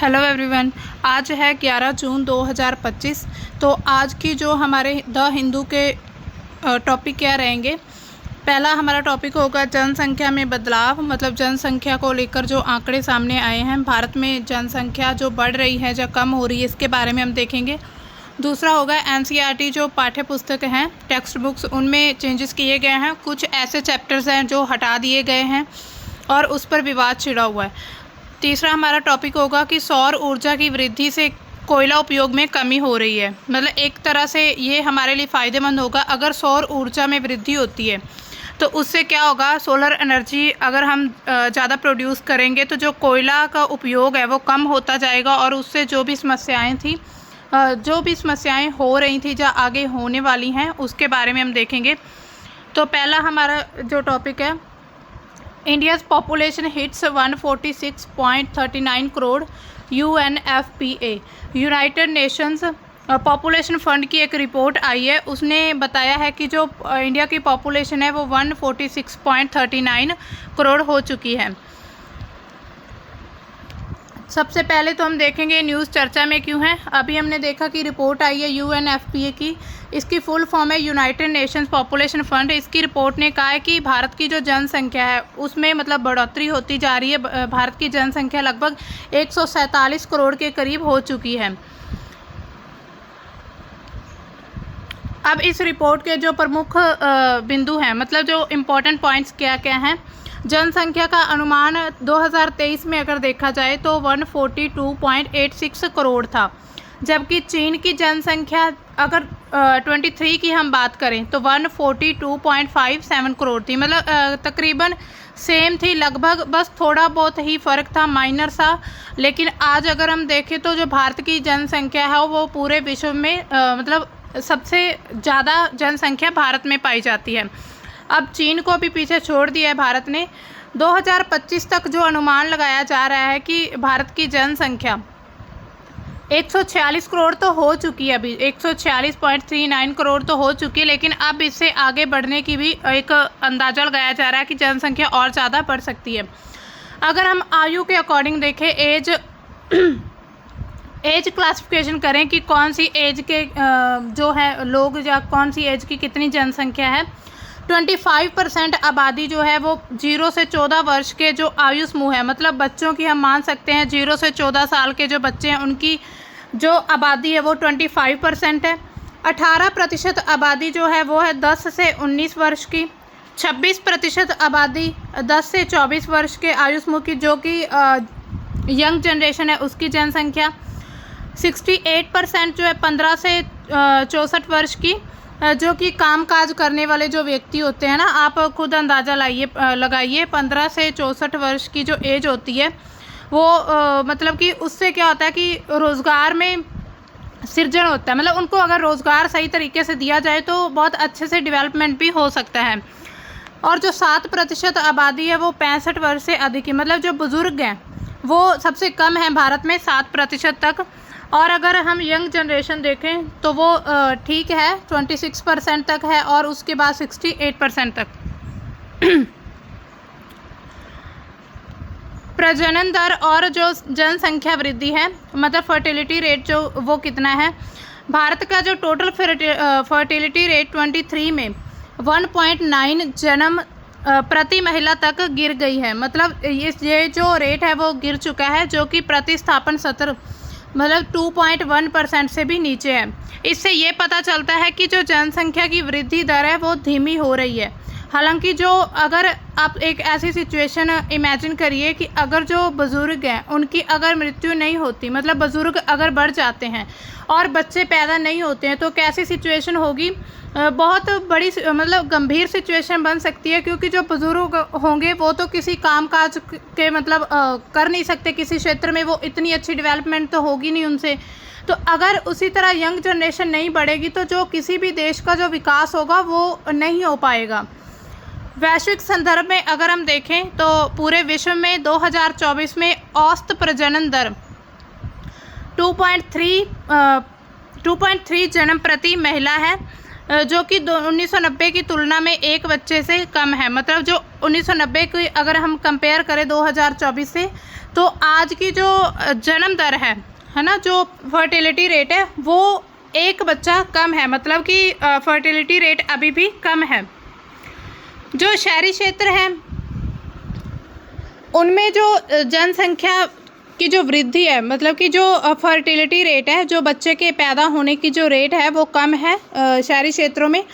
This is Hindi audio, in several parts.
Hello everyone. आज है 11 जून 2025। तो आज की जो हमारे द हिंदू के टॉपिक क्या रहेंगे। पहला हमारा टॉपिक होगा जनसंख्या में बदलाव, मतलब जनसंख्या को लेकर जो आंकड़े सामने आए हैं, भारत में जनसंख्या जो बढ़ रही है या कम हो रही है, इसके बारे में हम देखेंगे। दूसरा होगा एनसीईआरटी जो पाठ्य पुस्तक हैं, टेक्स्ट बुक्स, उनमें चेंजेस किए गए हैं। कुछ ऐसे चैप्टर्स हैं जो हटा दिए गए हैं और उस पर विवाद छिड़ा हुआ है। तीसरा हमारा टॉपिक होगा कि सौर ऊर्जा की वृद्धि से कोयला उपयोग में कमी हो रही है। मतलब एक तरह से ये हमारे लिए फ़ायदेमंद होगा। अगर सौर ऊर्जा में वृद्धि होती है तो उससे क्या होगा, सोलर एनर्जी अगर हम ज़्यादा प्रोड्यूस करेंगे तो जो कोयला का उपयोग है वो कम होता जाएगा और उससे जो भी समस्याएं हो रही थी या आगे होने वाली हैं, उसके बारे में हम देखेंगे। तो पहला हमारा जो टॉपिक है, India's population hits 146.39 crore UNFPA, United Nations population fund की एक रिपोर्ट आई है। उसने बताया है कि जो इंडिया की पॉपुलेशन है वो 146.39 करोड़ हो चुकी है। सबसे पहले तो हम देखेंगे न्यूज़ चर्चा में क्यों है। अभी हमने देखा कि रिपोर्ट आई है UNFPA की, इसकी फुल फॉर्म है यूनाइटेड नेशंस पॉपुलेशन फंड। इसकी रिपोर्ट ने कहा है कि भारत की जो जनसंख्या है उसमें मतलब बढ़ोतरी होती जा रही है। भारत की जनसंख्या लगभग 147 करोड़ के करीब हो चुकी है। अब इस रिपोर्ट के जो प्रमुख बिंदु हैं, मतलब जो इम्पोर्टेंट पॉइंट्स क्या क्या हैं। जनसंख्या का अनुमान 2023 में अगर देखा जाए तो 142.86 करोड़ था, जबकि चीन की जनसंख्या अगर 23 की हम बात करें तो 142.57 करोड़ थी। मतलब तकरीबन सेम थी, लगभग, बस थोड़ा बहुत ही फ़र्क था, माइनर सा। लेकिन आज अगर हम देखें तो जो भारत की जनसंख्या है वो पूरे विश्व में मतलब सबसे ज़्यादा जनसंख्या भारत में पाई जाती है। अब चीन को भी पीछे छोड़ दिया है भारत ने। 2025 तक जो अनुमान लगाया जा रहा है कि भारत की जनसंख्या 146 करोड़ तो हो चुकी है, अभी 146.39 करोड़ तो हो चुकी है, लेकिन अब इससे आगे बढ़ने की भी एक अंदाज़ा लगाया जा रहा है कि जनसंख्या और ज़्यादा बढ़ सकती है। अगर हम आयु के अकॉर्डिंग देखें, एज क्लासिफिकेशन करें कि कौन सी एज के जो है लोग या कौन सी एज की कितनी जनसंख्या है, 25% आबादी जो है वो 0 से 14 वर्ष के जो आयु समूह है, मतलब बच्चों की हम मान सकते हैं 0 से 14 साल के जो बच्चे हैं उनकी जो आबादी है वो 25% है। 18% आबादी जो है वो है 10 से 19 वर्ष की। 26% आबादी 10 से 24 वर्ष के आयु समूह की, जो कि यंग जनरेशन है, उसकी जनसंख्या। 68% जो है 15 से 64 वर्ष की, जो कि कामकाज करने वाले जो व्यक्ति होते हैं ना, आप खुद अंदाज़ा लगाइए 15 से 64 वर्ष की जो एज होती है वो मतलब कि उससे क्या होता है कि रोज़गार में सृजन होता है। मतलब उनको अगर रोज़गार सही तरीके से दिया जाए तो बहुत अच्छे से डेवलपमेंट भी हो सकता है। और जो 7% आबादी है वो 65 वर्ष से अधिक की, मतलब जो बुज़ुर्ग हैं वो सबसे कम है भारत में, 7% तक। और अगर हम यंग जनरेशन देखें तो वो ठीक है, 26% तक है और उसके बाद 68% तक। प्रजनन दर और जो जनसंख्या वृद्धि है, मतलब फर्टिलिटी रेट जो वो कितना है। भारत का जो टोटल फर्टिलिटी रेट 23 में 1.9 जन्म प्रति महिला तक गिर गई है। मतलब ये जो रेट है वो गिर चुका है, जो कि प्रतिस्थापन स्तर मतलब 2.1% से भी नीचे है। इससे ये पता चलता है कि जो जनसंख्या की वृद्धि दर है वो धीमी हो रही है। हालांकि जो अगर आप एक ऐसी सिचुएशन इमेजिन करिए कि अगर जो बुज़ुर्ग हैं उनकी अगर मृत्यु नहीं होती, मतलब बुज़ुर्ग अगर बढ़ जाते हैं और बच्चे पैदा नहीं होते हैं, तो कैसी सिचुएशन होगी। बहुत बड़ी मतलब गंभीर सिचुएशन बन सकती है, क्योंकि जो बुज़ुर्ग होंगे वो तो किसी कामकाज के मतलब कर नहीं सकते किसी क्षेत्र में, वो इतनी अच्छी डेवलपमेंट तो होगी नहीं उनसे। तो अगर उसी तरह यंग जनरेशन नहीं बढ़ेगी तो जो किसी भी देश का जो विकास होगा वो नहीं हो पाएगा। वैश्विक संदर्भ में अगर हम देखें तो पूरे विश्व में 2024 में औसत प्रजनन दर 2.3 जन्म प्रति महिला है, जो कि 1990 की तुलना में 1 बच्चे से कम है। मतलब जो 1990 की अगर हम कंपेयर करें 2024 से, तो आज की जो जन्म दर है ना, जो फर्टिलिटी रेट है वो 1 बच्चा कम है। मतलब कि फर्टिलिटी रेट अभी भी कम है। जो शहरी क्षेत्र हैं उनमें जो जनसंख्या की जो वृद्धि है, मतलब कि जो फर्टिलिटी रेट है, जो बच्चे के पैदा होने की जो रेट है वो कम है शहरी क्षेत्रों में,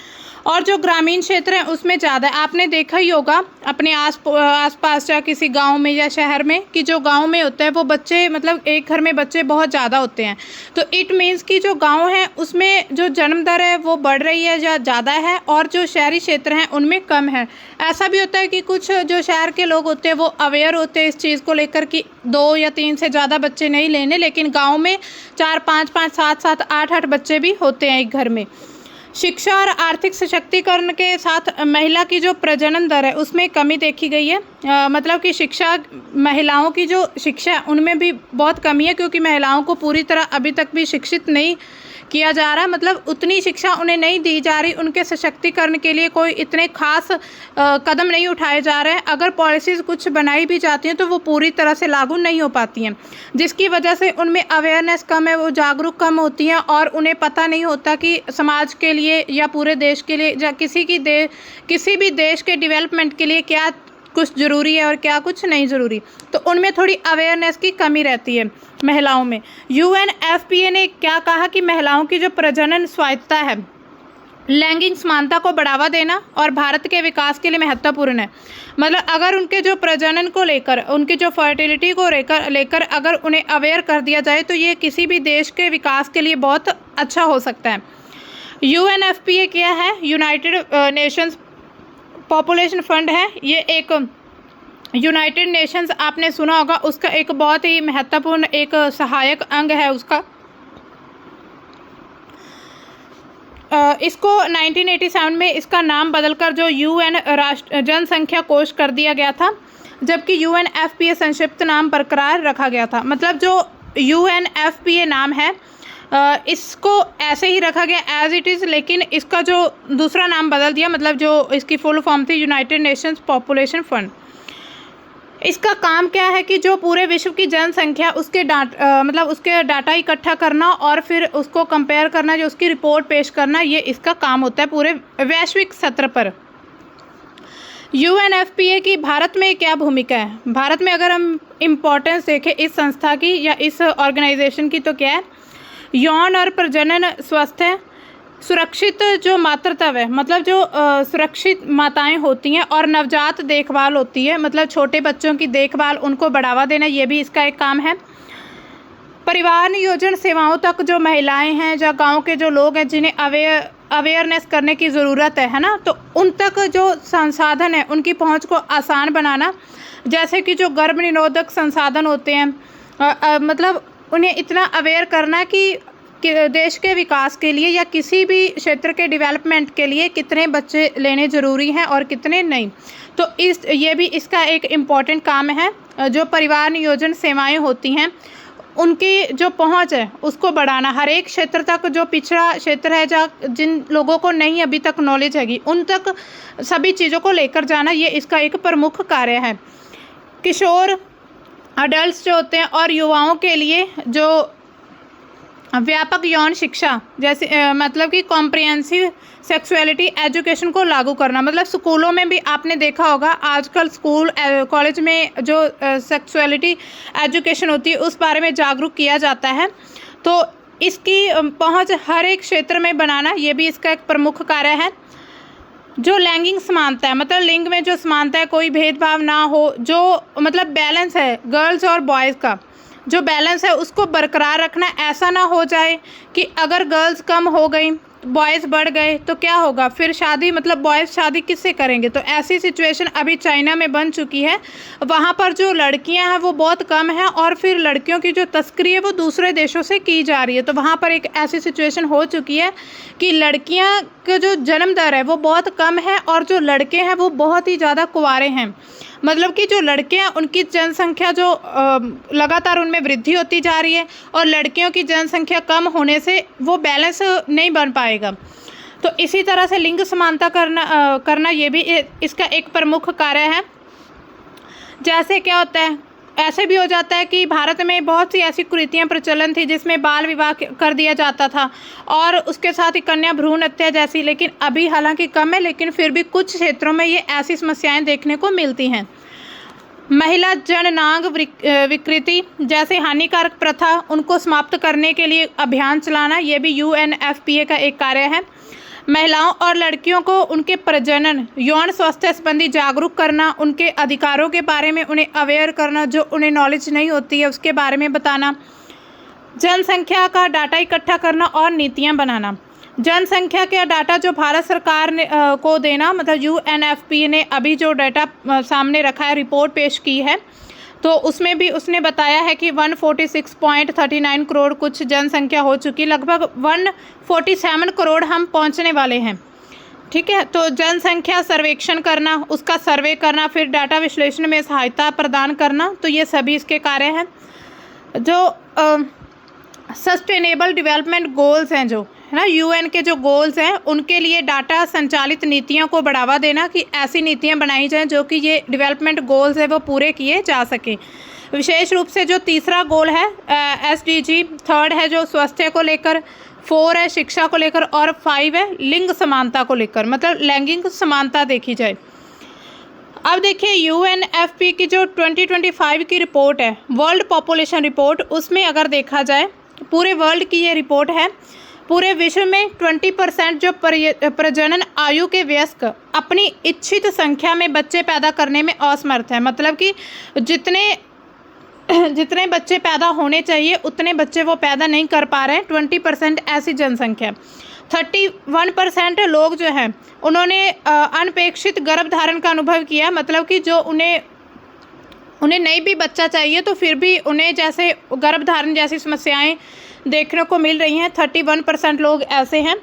और जो ग्रामीण क्षेत्र है उसमें ज़्यादा है। आपने देखा ही होगा अपने आसपास या किसी गांव में या शहर में कि जो गांव में होता है वो बच्चे, मतलब एक घर में बच्चे बहुत ज़्यादा होते हैं। तो इट मीन्स कि जो गांव है उसमें जो जन्म दर है वो बढ़ रही है या ज़्यादा है, और जो शहरी क्षेत्र हैं उनमें कम है। ऐसा भी होता है कि कुछ जो शहर के लोग होते हैं वो अवेयर होते हैं इस चीज़ को लेकर कि 2 या 3 से ज़्यादा बच्चे नहीं लेने, लेकिन गाँव में 4, 5, 5, 7, 7, 8, 8 बच्चे भी होते हैं एक घर में। शिक्षा और आर्थिक सशक्तिकरण के साथ महिला की जो प्रजनन दर है उसमें कमी देखी गई है। मतलब कि शिक्षा, महिलाओं की जो शिक्षा है उनमें भी बहुत कमी है, क्योंकि महिलाओं को पूरी तरह अभी तक भी शिक्षित नहीं किया जा रहा है। मतलब उतनी शिक्षा उन्हें नहीं दी जा रही, उनके सशक्तिकरण के लिए कोई इतने खास कदम नहीं उठाए जा रहे हैं। अगर पॉलिसीज़ कुछ बनाई भी जाती हैं तो वो पूरी तरह से लागू नहीं हो पाती हैं, जिसकी वजह से उनमें अवेयरनेस कम है, वो जागरूक कम होती हैं, और उन्हें पता नहीं होता कि समाज के लिए या पूरे देश के लिए या किसी भी देश के डेवलपमेंट के लिए क्या कुछ ज़रूरी है और क्या कुछ नहीं ज़रूरी। तो उनमें थोड़ी अवेयरनेस की कमी रहती है महिलाओं में। UNFPA ने क्या कहा कि महिलाओं की जो प्रजनन स्वायत्तता है, लैंगिक समानता को बढ़ावा देना और भारत के विकास के लिए महत्वपूर्ण है। मतलब अगर उनके जो प्रजनन को लेकर, उनकी जो फर्टिलिटी को लेकर अगर उन्हें अवेयर कर दिया जाए तो ये किसी भी देश के विकास के लिए बहुत अच्छा हो सकता है। UNFPA क्या है? यूनाइटेड नेशंस पॉपुलेशन फंड है। ये एक यूनाइटेड नेशंस, आपने सुना होगा, उसका एक बहुत ही महत्वपूर्ण एक सहायक अंग है उसका। इसको 1987 में इसका नाम बदलकर जो UN राष्ट्र जनसंख्या कोष कर दिया गया था, जबकि UNFPA संक्षिप्त नाम बरकरार रखा गया था। मतलब जो UNFPA नाम है इसको ऐसे ही रखा गया एज इट इज़, लेकिन इसका जो दूसरा नाम बदल दिया, मतलब जो इसकी फुल फॉर्म थी यूनाइटेड नेशंस पॉपुलेशन फंड। इसका काम क्या है कि जो पूरे विश्व की जनसंख्या उसके उसके डाटा इकट्ठा करना और फिर उसको कंपेयर करना, जो उसकी रिपोर्ट पेश करना, ये इसका काम होता है पूरे वैश्विक स्तर पर। UNFPA की भारत में क्या भूमिका है? भारत में अगर हम इम्पोर्टेंस देखें इस संस्था की या इस ऑर्गेनाइजेशन की, तो क्या है? यौन और प्रजनन स्वास्थ्य, सुरक्षित जो मातृत्व है, मतलब जो सुरक्षित माताएं होती हैं, और नवजात देखभाल होती है, मतलब छोटे बच्चों की देखभाल, उनको बढ़ावा देना, ये भी इसका एक काम है। परिवार नियोजन सेवाओं तक जो महिलाएं हैं या गांव के जो लोग हैं जिन्हें अवेयरनेस करने की ज़रूरत है ना, तो उन तक जो संसाधन है उनकी पहुंच को आसान बनाना, जैसे कि जो गर्भ निरोधक संसाधन होते हैं, मतलब उन्हें इतना अवेयर करना कि देश के विकास के लिए या किसी भी क्षेत्र के डेवलपमेंट के लिए कितने बच्चे लेने ज़रूरी हैं और कितने नहीं। तो ये भी इसका एक इम्पॉर्टेंट काम है। जो परिवार नियोजन सेवाएं होती हैं उनकी जो पहुंच है उसको बढ़ाना, हर एक क्षेत्र तक, जो पिछड़ा क्षेत्र है जहाँ जिन लोगों को नहीं अभी तक नॉलेज हैगी उन तक सभी चीज़ों को लेकर जाना, ये इसका एक प्रमुख कार्य है। किशोर अडल्ट जो होते हैं और युवाओं के लिए जो व्यापक यौन शिक्षा, जैसे मतलब कि कॉम्प्रिहेंसिव सेक्सुअलिटी एजुकेशन को लागू करना। मतलब स्कूलों में भी आपने देखा होगा आजकल स्कूल कॉलेज में जो सेक्सुअलिटी एजुकेशन होती है उस बारे में जागरूक किया जाता है। तो इसकी पहुंच हर एक क्षेत्र में बनाना, ये भी इसका एक प्रमुख कार्य है। जो लैंगिक समानता है, मतलब लिंग में जो समानता है, कोई भेदभाव ना हो, जो मतलब बैलेंस है गर्ल्स और बॉयज़ का, जो बैलेंस है उसको बरकरार रखना। ऐसा ना हो जाए कि अगर गर्ल्स कम हो गई, बॉयज़ बढ़ गए तो क्या होगा, फिर शादी, मतलब बॉयज़ शादी किससे करेंगे। तो ऐसी सिचुएशन अभी चाइना में बन चुकी है। वहाँ पर जो लड़कियाँ हैं वो बहुत कम हैं और फिर लड़कियों की जो तस्करी है वो दूसरे देशों से की जा रही है। तो वहाँ पर एक ऐसी सिचुएशन हो चुकी है कि लड़कियाँ का जो जन्म दर है वो बहुत कम है और जो लड़के हैं वो बहुत ही ज़्यादा कुंवारे हैं। मतलब कि जो लड़के हैं उनकी जनसंख्या जो लगातार उनमें वृद्धि होती जा रही है और लड़कियों की जनसंख्या कम होने से वो बैलेंस नहीं बन पाएगा। तो इसी तरह से लिंग समानता करना ये भी इसका एक प्रमुख कार्य है। जैसे क्या होता है, ऐसे भी हो जाता है कि भारत में बहुत सी ऐसी कुरीतियाँ प्रचलन थी जिसमें बाल विवाह कर दिया जाता था और उसके साथ ही कन्या भ्रूण हत्या जैसी, लेकिन अभी हालांकि कम है, लेकिन फिर भी कुछ क्षेत्रों में ये ऐसी समस्याएं देखने को मिलती हैं। महिला जननांग विकृति जैसे हानिकारक प्रथा, उनको समाप्त करने के लिए अभियान चलाना, ये भी UNFPA का एक कार्य है। महिलाओं और लड़कियों को उनके प्रजनन यौन स्वास्थ्य संबंधी जागरूक करना, उनके अधिकारों के बारे में उन्हें अवेयर करना, जो उन्हें नॉलेज नहीं होती है उसके बारे में बताना। जनसंख्या का डाटा इकट्ठा करना और नीतियां बनाना। जनसंख्या का डाटा जो भारत सरकार ने को देना, मतलब UNFPA ने अभी जो डाटा सामने रखा है, रिपोर्ट पेश की है, तो उसमें भी उसने बताया है कि 146.39 करोड़ कुछ जनसंख्या हो चुकी, लगभग 147 करोड़ हम पहुंचने वाले हैं। ठीक है, तो जनसंख्या सर्वेक्षण करना, उसका सर्वे करना, फिर डाटा विश्लेषण में सहायता प्रदान करना, तो ये सभी इसके कार्य हैं। जो सस्टेनेबल डेवलपमेंट गोल्स हैं, जो है ना UN के जो गोल्स हैं, उनके लिए डाटा संचालित नीतियों को बढ़ावा देना कि ऐसी नीतियां बनाई जाएं जो कि ये डेवलपमेंट गोल्स है वो पूरे किए जा सकें। विशेष रूप से जो तीसरा गोल है SDG, थर्ड है जो स्वास्थ्य को लेकर, 4 है शिक्षा को लेकर और 5 है लिंग समानता को लेकर, मतलब लैंगिक समानता देखी जाए। अब देखिए UNFPA की जो 2025 की रिपोर्ट है, वर्ल्ड पॉपुलेशन रिपोर्ट, उसमें अगर देखा जाए पूरे वर्ल्ड की ये रिपोर्ट है, पूरे विश्व में 20% जो प्रजनन आयु के वयस्क अपनी इच्छित संख्या में बच्चे पैदा करने में असमर्थ है। मतलब कि जितने बच्चे पैदा होने चाहिए उतने बच्चे वो पैदा नहीं कर पा रहे हैं। 20% ऐसी जनसंख्या। 31% लोग जो हैं उन्होंने अनपेक्षित गर्भधारण का अनुभव किया, मतलब कि जो उन्हें नहीं भी बच्चा चाहिए तो फिर भी उन्हें जैसे गर्भधारण जैसी समस्याएं देखने को मिल रही हैं। 31% लोग ऐसे हैं।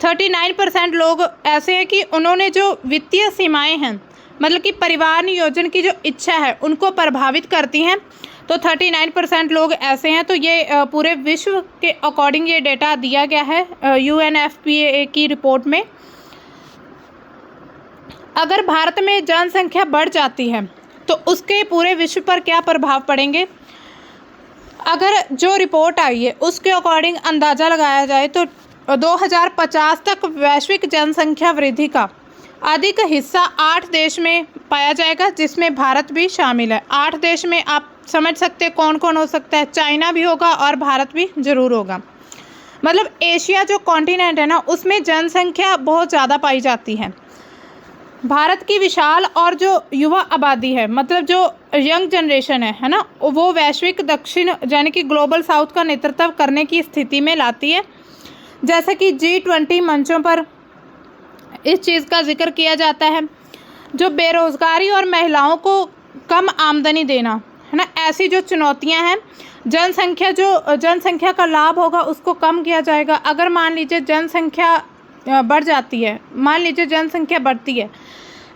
39% लोग ऐसे हैं कि उन्होंने जो वित्तीय सीमाएं हैं, मतलब कि परिवार नियोजन की जो इच्छा है, उनको प्रभावित करती हैं। तो 39% लोग ऐसे हैं। तो ये पूरे विश्व के अकॉर्डिंग ये डेटा दिया गया है UNFPA की रिपोर्ट में। अगर भारत में जनसंख्या बढ़ जाती है तो उसके पूरे विश्व पर क्या प्रभाव पड़ेंगे? अगर जो रिपोर्ट आई है उसके अकॉर्डिंग अंदाज़ा लगाया जाए तो 2050 तक वैश्विक जनसंख्या वृद्धि का अधिक हिस्सा 8 देश में पाया जाएगा, जिसमें भारत भी शामिल है। 8 देश में आप समझ सकते हैं कौन कौन हो सकता है। चाइना भी होगा और भारत भी ज़रूर होगा। मतलब एशिया जो कॉन्टिनेंट है ना, उसमें जनसंख्या बहुत ज़्यादा पाई जाती है। भारत की विशाल और जो युवा आबादी है, मतलब जो यंग जनरेशन है ना, वो वैश्विक दक्षिण यानी कि ग्लोबल साउथ का नेतृत्व करने की स्थिति में लाती है। जैसे कि G20 मंचों पर इस चीज़ का जिक्र किया जाता है। जो बेरोज़गारी और महिलाओं को कम आमदनी देना है ना, ऐसी जो चुनौतियां हैं, जनसंख्या का लाभ होगा उसको कम किया जाएगा। अगर मान लीजिए जनसंख्या बढ़ जाती है, मान लीजिए जनसंख्या बढ़ती है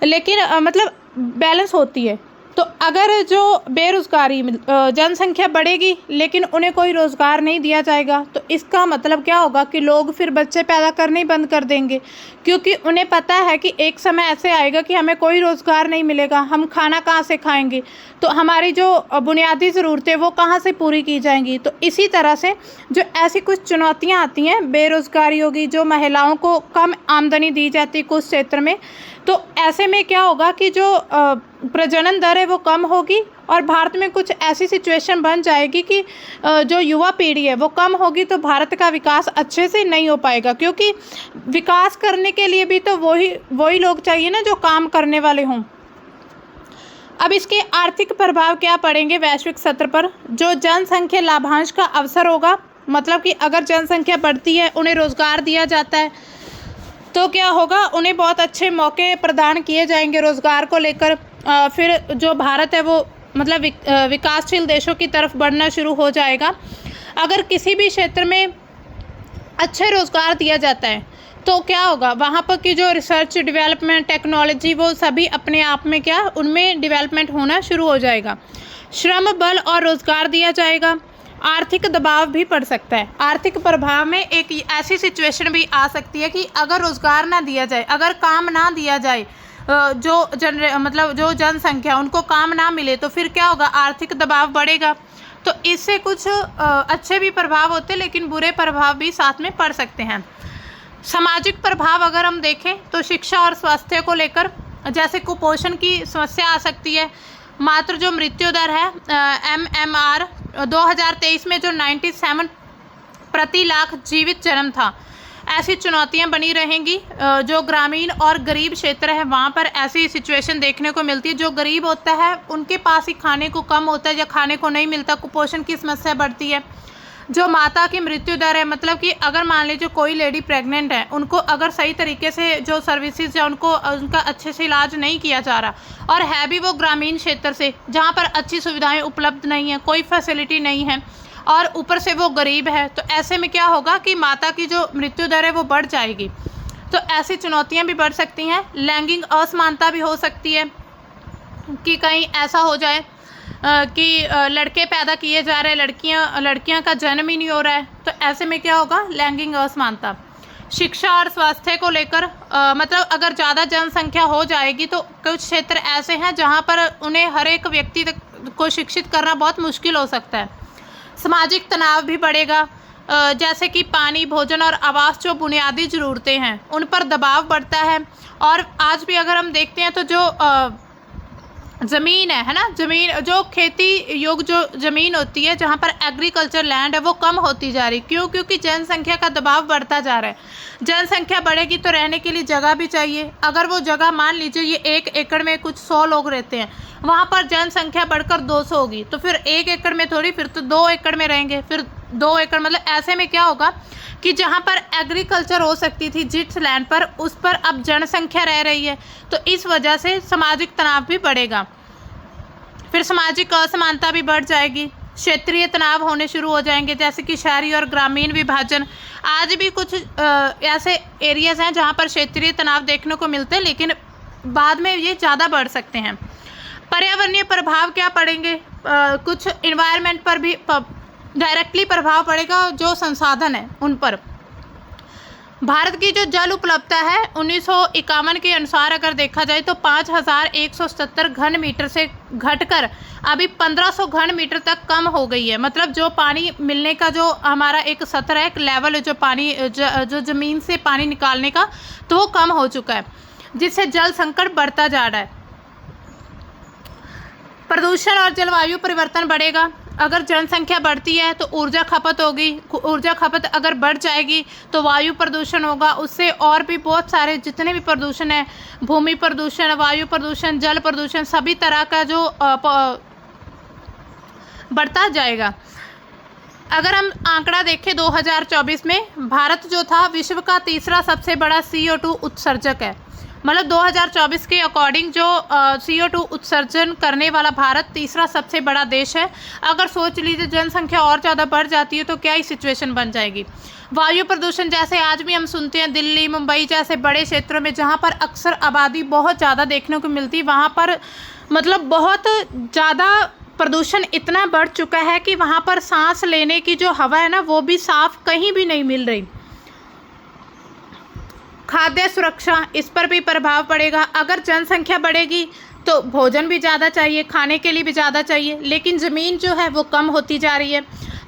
लेकिन मतलब बैलेंस होती है, तो अगर जो बेरोज़गारी जनसंख्या बढ़ेगी लेकिन उन्हें कोई रोज़गार नहीं दिया जाएगा, तो इसका मतलब क्या होगा कि लोग फिर बच्चे पैदा करने ही बंद कर देंगे, क्योंकि उन्हें पता है कि एक समय ऐसे आएगा कि हमें कोई रोज़गार नहीं मिलेगा, हम खाना कहाँ से खाएंगे, तो हमारी जो बुनियादी ज़रूरतें वो कहाँ से पूरी की जाएंगी। तो इसी तरह से जो ऐसी कुछ चुनौतियाँ आती हैं, बेरोज़गारी होगी, जो महिलाओं को कम आमदनी दी जाती है कुछ क्षेत्र में, तो ऐसे में क्या होगा कि जो प्रजनन दर है वो कम होगी और भारत में कुछ ऐसी सिचुएशन बन जाएगी कि जो युवा पीढ़ी है वो कम होगी, तो भारत का विकास अच्छे से नहीं हो पाएगा, क्योंकि विकास करने के लिए भी तो वही लोग चाहिए ना जो काम करने वाले हों। अब इसके आर्थिक प्रभाव क्या पड़ेंगे वैश्विक स्तर पर? जो जनसंख्या लाभांश का अवसर होगा, मतलब कि अगर जनसंख्या बढ़ती है, उन्हें रोज़गार दिया जाता है, तो क्या होगा, उन्हें बहुत अच्छे मौके प्रदान किए जाएंगे रोज़गार को लेकर। फिर जो भारत है वो मतलब विकासशील देशों की तरफ बढ़ना शुरू हो जाएगा। अगर किसी भी क्षेत्र में अच्छे रोज़गार दिया जाता है तो क्या होगा, वहाँ पर की जो रिसर्च डेवलपमेंट टेक्नोलॉजी वो सभी अपने आप में उनमें डेवलपमेंट होना शुरू हो जाएगा। श्रम बल और रोज़गार दिया जाएगा। आर्थिक दबाव भी पड़ सकता है। आर्थिक प्रभाव में एक ऐसी सिचुएशन भी आ सकती है कि अगर रोज़गार ना दिया जाए, अगर काम ना दिया जाए, मतलब जो जनसंख्या उनको काम ना मिले, तो फिर क्या होगा, आर्थिक दबाव बढ़ेगा। तो इससे कुछ अच्छे भी प्रभाव होते हैं, लेकिन बुरे प्रभाव भी साथ में पड़ सकते हैं। सामाजिक प्रभाव अगर हम देखें तो शिक्षा और स्वास्थ्य को लेकर, जैसे कुपोषण की समस्या आ सकती है। मात्र जो मृत्यु दर है MMR 2023 में जो 97 प्रति लाख जीवित जन्म था, ऐसी चुनौतियां बनी रहेंगी। जो ग्रामीण और गरीब क्षेत्र है वहाँ पर ऐसी सिचुएशन देखने को मिलती है। जो गरीब होता है उनके पास ही खाने को कम होता है या खाने को नहीं मिलता, कुपोषण की समस्या बढ़ती है। जो माता की मृत्यु दर है, मतलब कि अगर मान लीजिए कोई लेडी प्रेग्नेंट है, उनको अगर सही तरीके से जो सर्विसेज या उनका अच्छे से इलाज नहीं किया जा रहा, और है भी वो ग्रामीण क्षेत्र से जहाँ पर अच्छी सुविधाएं उपलब्ध नहीं है, कोई फैसिलिटी नहीं है, और ऊपर से वो गरीब है, तो ऐसे में क्या होगा कि माता की जो मृत्यु दर है वो बढ़ जाएगी। तो ऐसी चुनौतियाँ भी बढ़ सकती हैं। लैंगिक असमानता भी हो सकती है कि कहीं ऐसा हो जाए कि लड़के पैदा किए जा रहे हैं, लड़कियां का जन्म ही नहीं हो रहा है, तो ऐसे में क्या होगा, लैंगिक असमानता। शिक्षा और स्वास्थ्य को लेकर मतलब अगर ज़्यादा जनसंख्या हो जाएगी तो कुछ क्षेत्र ऐसे हैं जहां पर उन्हें हर एक व्यक्ति को शिक्षित करना बहुत मुश्किल हो सकता है। सामाजिक तनाव भी बढ़ेगा, जैसे कि पानी, भोजन और आवास जो बुनियादी ज़रूरतें हैं उन पर दबाव बढ़ता है। और आज भी अगर हम देखते हैं तो जो ज़मीन है ना, ज़मीन जो खेती योग्य जो ज़मीन होती है, जहाँ पर एग्रीकल्चर लैंड है, वो कम होती जा रही। क्यों? क्योंकि जनसंख्या का दबाव बढ़ता जा रहा है। जनसंख्या बढ़ेगी तो रहने के लिए जगह भी चाहिए। अगर वो जगह, मान लीजिए ये 1 एकड़ में कुछ 100 लोग रहते हैं, वहाँ पर जनसंख्या बढ़कर 200 होगी, तो फिर 1 एकड़ में थोड़ी, फिर तो 2 एकड़ में रहेंगे, फिर 2 एकड़, मतलब ऐसे में क्या होगा कि जहाँ पर एग्रीकल्चर हो सकती थी जिस लैंड पर, उस पर अब जनसंख्या रह रही है, तो इस वजह से सामाजिक तनाव भी बढ़ेगा। फिर सामाजिक असमानता भी बढ़ जाएगी, क्षेत्रीय तनाव होने शुरू हो जाएंगे, जैसे कि शहरी और ग्रामीण विभाजन। आज भी कुछ ऐसे एरियाज़ हैं जहाँ पर क्षेत्रीय तनाव देखने को मिलते हैं, लेकिन बाद में ये ज़्यादा बढ़ सकते हैं। पर्यावरणीय प्रभाव क्या पड़ेंगे, कुछ इन्वायरमेंट पर भी डायरेक्टली प्रभाव पड़ेगा, जो संसाधन है उन पर। भारत की जो जल उपलब्धता है 1951 के अनुसार अगर देखा जाए तो 5177 घन मीटर से घटकर अभी 1500 घन मीटर तक कम हो गई है। मतलब जो पानी मिलने का जो हमारा एक सतह है, एक लेवल है, जो पानी जो ज़मीन से पानी निकालने का, तो वो कम हो चुका है, जिससे जल संकट बढ़ता जा रहा है। प्रदूषण और जलवायु परिवर्तन बढ़ेगा। अगर जनसंख्या बढ़ती है तो ऊर्जा खपत होगी, ऊर्जा खपत अगर बढ़ जाएगी तो वायु प्रदूषण होगा, उससे और भी बहुत सारे जितने भी प्रदूषण है, भूमि प्रदूषण, वायु प्रदूषण, जल प्रदूषण, सभी तरह का जो बढ़ता जाएगा। अगर हम आंकड़ा देखें 2024 में, भारत जो था विश्व का तीसरा सबसे बड़ा CO2 उत्सर्जक है। मतलब 2024 के अकॉर्डिंग जो CO2 उत्सर्जन करने वाला भारत तीसरा सबसे बड़ा देश है। अगर सोच लीजिए जनसंख्या और ज़्यादा बढ़ जाती है तो क्या ही सिचुएशन बन जाएगी। वायु प्रदूषण, जैसे आज भी हम सुनते हैं दिल्ली, मुंबई जैसे बड़े क्षेत्रों में जहाँ पर अक्सर आबादी बहुत ज़्यादा देखने को मिलती है, वहाँ पर मतलब बहुत ज़्यादा प्रदूषण इतना बढ़ चुका है कि वहाँ पर सांस लेने की जो हवा है ना, वो भी साफ कहीं भी नहीं मिल रही। खाद्य सुरक्षा, इस पर भी प्रभाव पड़ेगा। अगर जनसंख्या बढ़ेगी तो भोजन भी ज़्यादा चाहिए, खाने के लिए भी ज़्यादा चाहिए, लेकिन ज़मीन जो है वो कम होती जा रही है।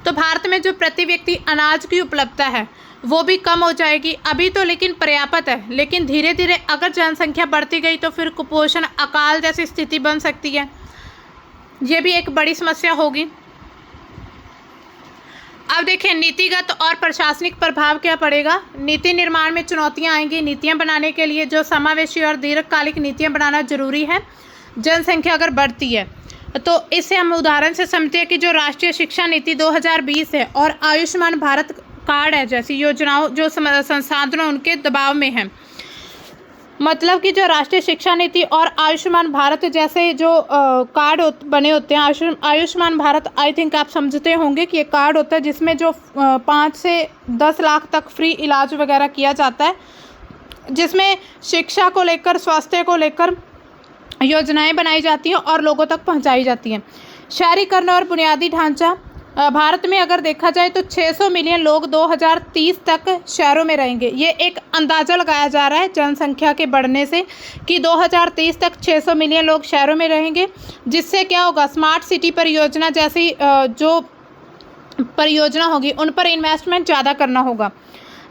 तो भारत में जो प्रति व्यक्ति अनाज की उपलब्धता है वो भी कम हो जाएगी। अभी तो लेकिन पर्याप्त है, लेकिन धीरे धीरे अगर जनसंख्या बढ़ती गई तो फिर कुपोषण, अकाल जैसी स्थिति बन सकती है। ये भी एक बड़ी समस्या होगी। अब देखिए नीतिगत और प्रशासनिक प्रभाव क्या पड़ेगा। नीति निर्माण में चुनौतियां आएंगी। नीतियां बनाने के लिए जो समावेशी और दीर्घकालिक नीतियां बनाना जरूरी है। जनसंख्या अगर बढ़ती है तो इससे हम उदाहरण से समझते हैं कि जो राष्ट्रीय शिक्षा नीति 2020 है और आयुष्मान भारत कार्ड है जैसी योजनाओं, जो संसाधनों उनके दबाव में है। मतलब कि जो राष्ट्रीय शिक्षा नीति और आयुष्मान भारत जैसे जो कार्ड बने होते हैं, आयुष्मान भारत आई थिंक आप समझते होंगे कि ये कार्ड होता है जिसमें जो 5 से 10 लाख तक फ्री इलाज वगैरह किया जाता है, जिसमें शिक्षा को लेकर, स्वास्थ्य को लेकर योजनाएं बनाई जाती हैं और लोगों तक पहुंचाई जाती हैं। शहरीकरण और बुनियादी ढांचा, भारत में अगर देखा जाए तो 600 मिलियन लोग 2030 तक शहरों में रहेंगे। ये एक अंदाज़ा लगाया जा रहा है जनसंख्या के बढ़ने से कि 2030 तक 600 मिलियन लोग शहरों में रहेंगे, जिससे क्या होगा, स्मार्ट सिटी परियोजना जैसी जो परियोजना होगी उन पर इन्वेस्टमेंट ज़्यादा करना होगा।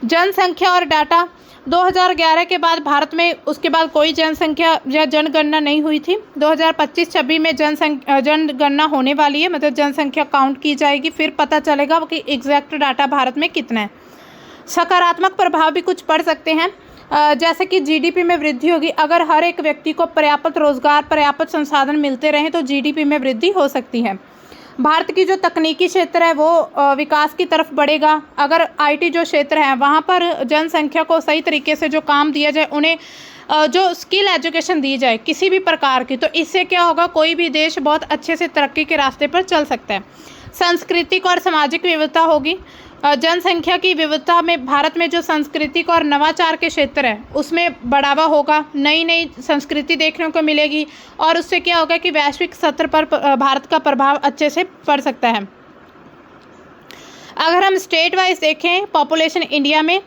जनसंख्या और डाटा 2011 के बाद भारत में उसके बाद कोई जनसंख्या या जनगणना नहीं हुई थी। 2025-26 में जनगणना होने वाली है, मतलब जनसंख्या काउंट की जाएगी, फिर पता चलेगा कि एग्जैक्ट डाटा भारत में कितना है। सकारात्मक प्रभाव भी कुछ पड़ सकते हैं, जैसे कि जीडीपी में वृद्धि होगी। अगर हर एक व्यक्ति को पर्याप्त रोजगार, पर्याप्त संसाधन मिलते रहें तो जीडीपी में वृद्धि हो सकती है। भारत की जो तकनीकी क्षेत्र है वो विकास की तरफ बढ़ेगा। अगर आईटी जो क्षेत्र है वहाँ पर जनसंख्या को सही तरीके से जो काम दिया जाए, उन्हें जो स्किल एजुकेशन दी जाए किसी भी प्रकार की, तो इससे क्या होगा, कोई भी देश बहुत अच्छे से तरक्की के रास्ते पर चल सकता है। सांस्कृतिक और सामाजिक विविधता होगी। जनसंख्या की विविधता में भारत में जो सांस्कृतिक और नवाचार के क्षेत्र है उसमें बढ़ावा होगा, नई नई संस्कृति देखने को मिलेगी और उससे क्या होगा कि वैश्विक स्तर पर भारत का प्रभाव अच्छे से पड़ सकता है। अगर हम स्टेट वाइज देखें पॉपुलेशन इंडिया में,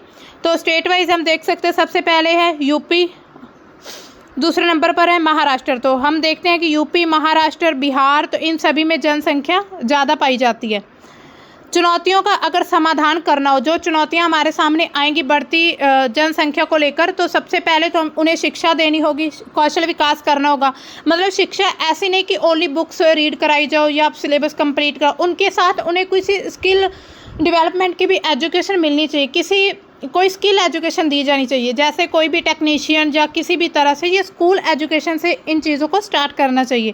तो स्टेट वाइज हम देख सकते हैं सबसे पहले है यूपी, दूसरे नंबर पर है महाराष्ट्र। तो हम देखते हैं कि यूपी, महाराष्ट्र, बिहार, तो इन सभी में जनसंख्या ज़्यादा पाई जाती है। चुनौतियों का अगर समाधान करना हो, जो चुनौतियां हमारे सामने आएंगी बढ़ती जनसंख्या को लेकर, तो सबसे पहले तो उन्हें शिक्षा देनी होगी, कौशल विकास करना होगा। मतलब शिक्षा ऐसी नहीं कि ओनली बुक्स रीड कराई जाओ या आप सिलेबस कंप्लीट करो, उनके साथ उन्हें किसी स्किल डेवलपमेंट की भी एजुकेशन मिलनी चाहिए, कोई स्किल एजुकेशन दी जानी चाहिए, जैसे कोई भी टेक्नीशियन या किसी भी तरह से ये स्कूल एजुकेशन से इन चीज़ों को स्टार्ट करना चाहिए।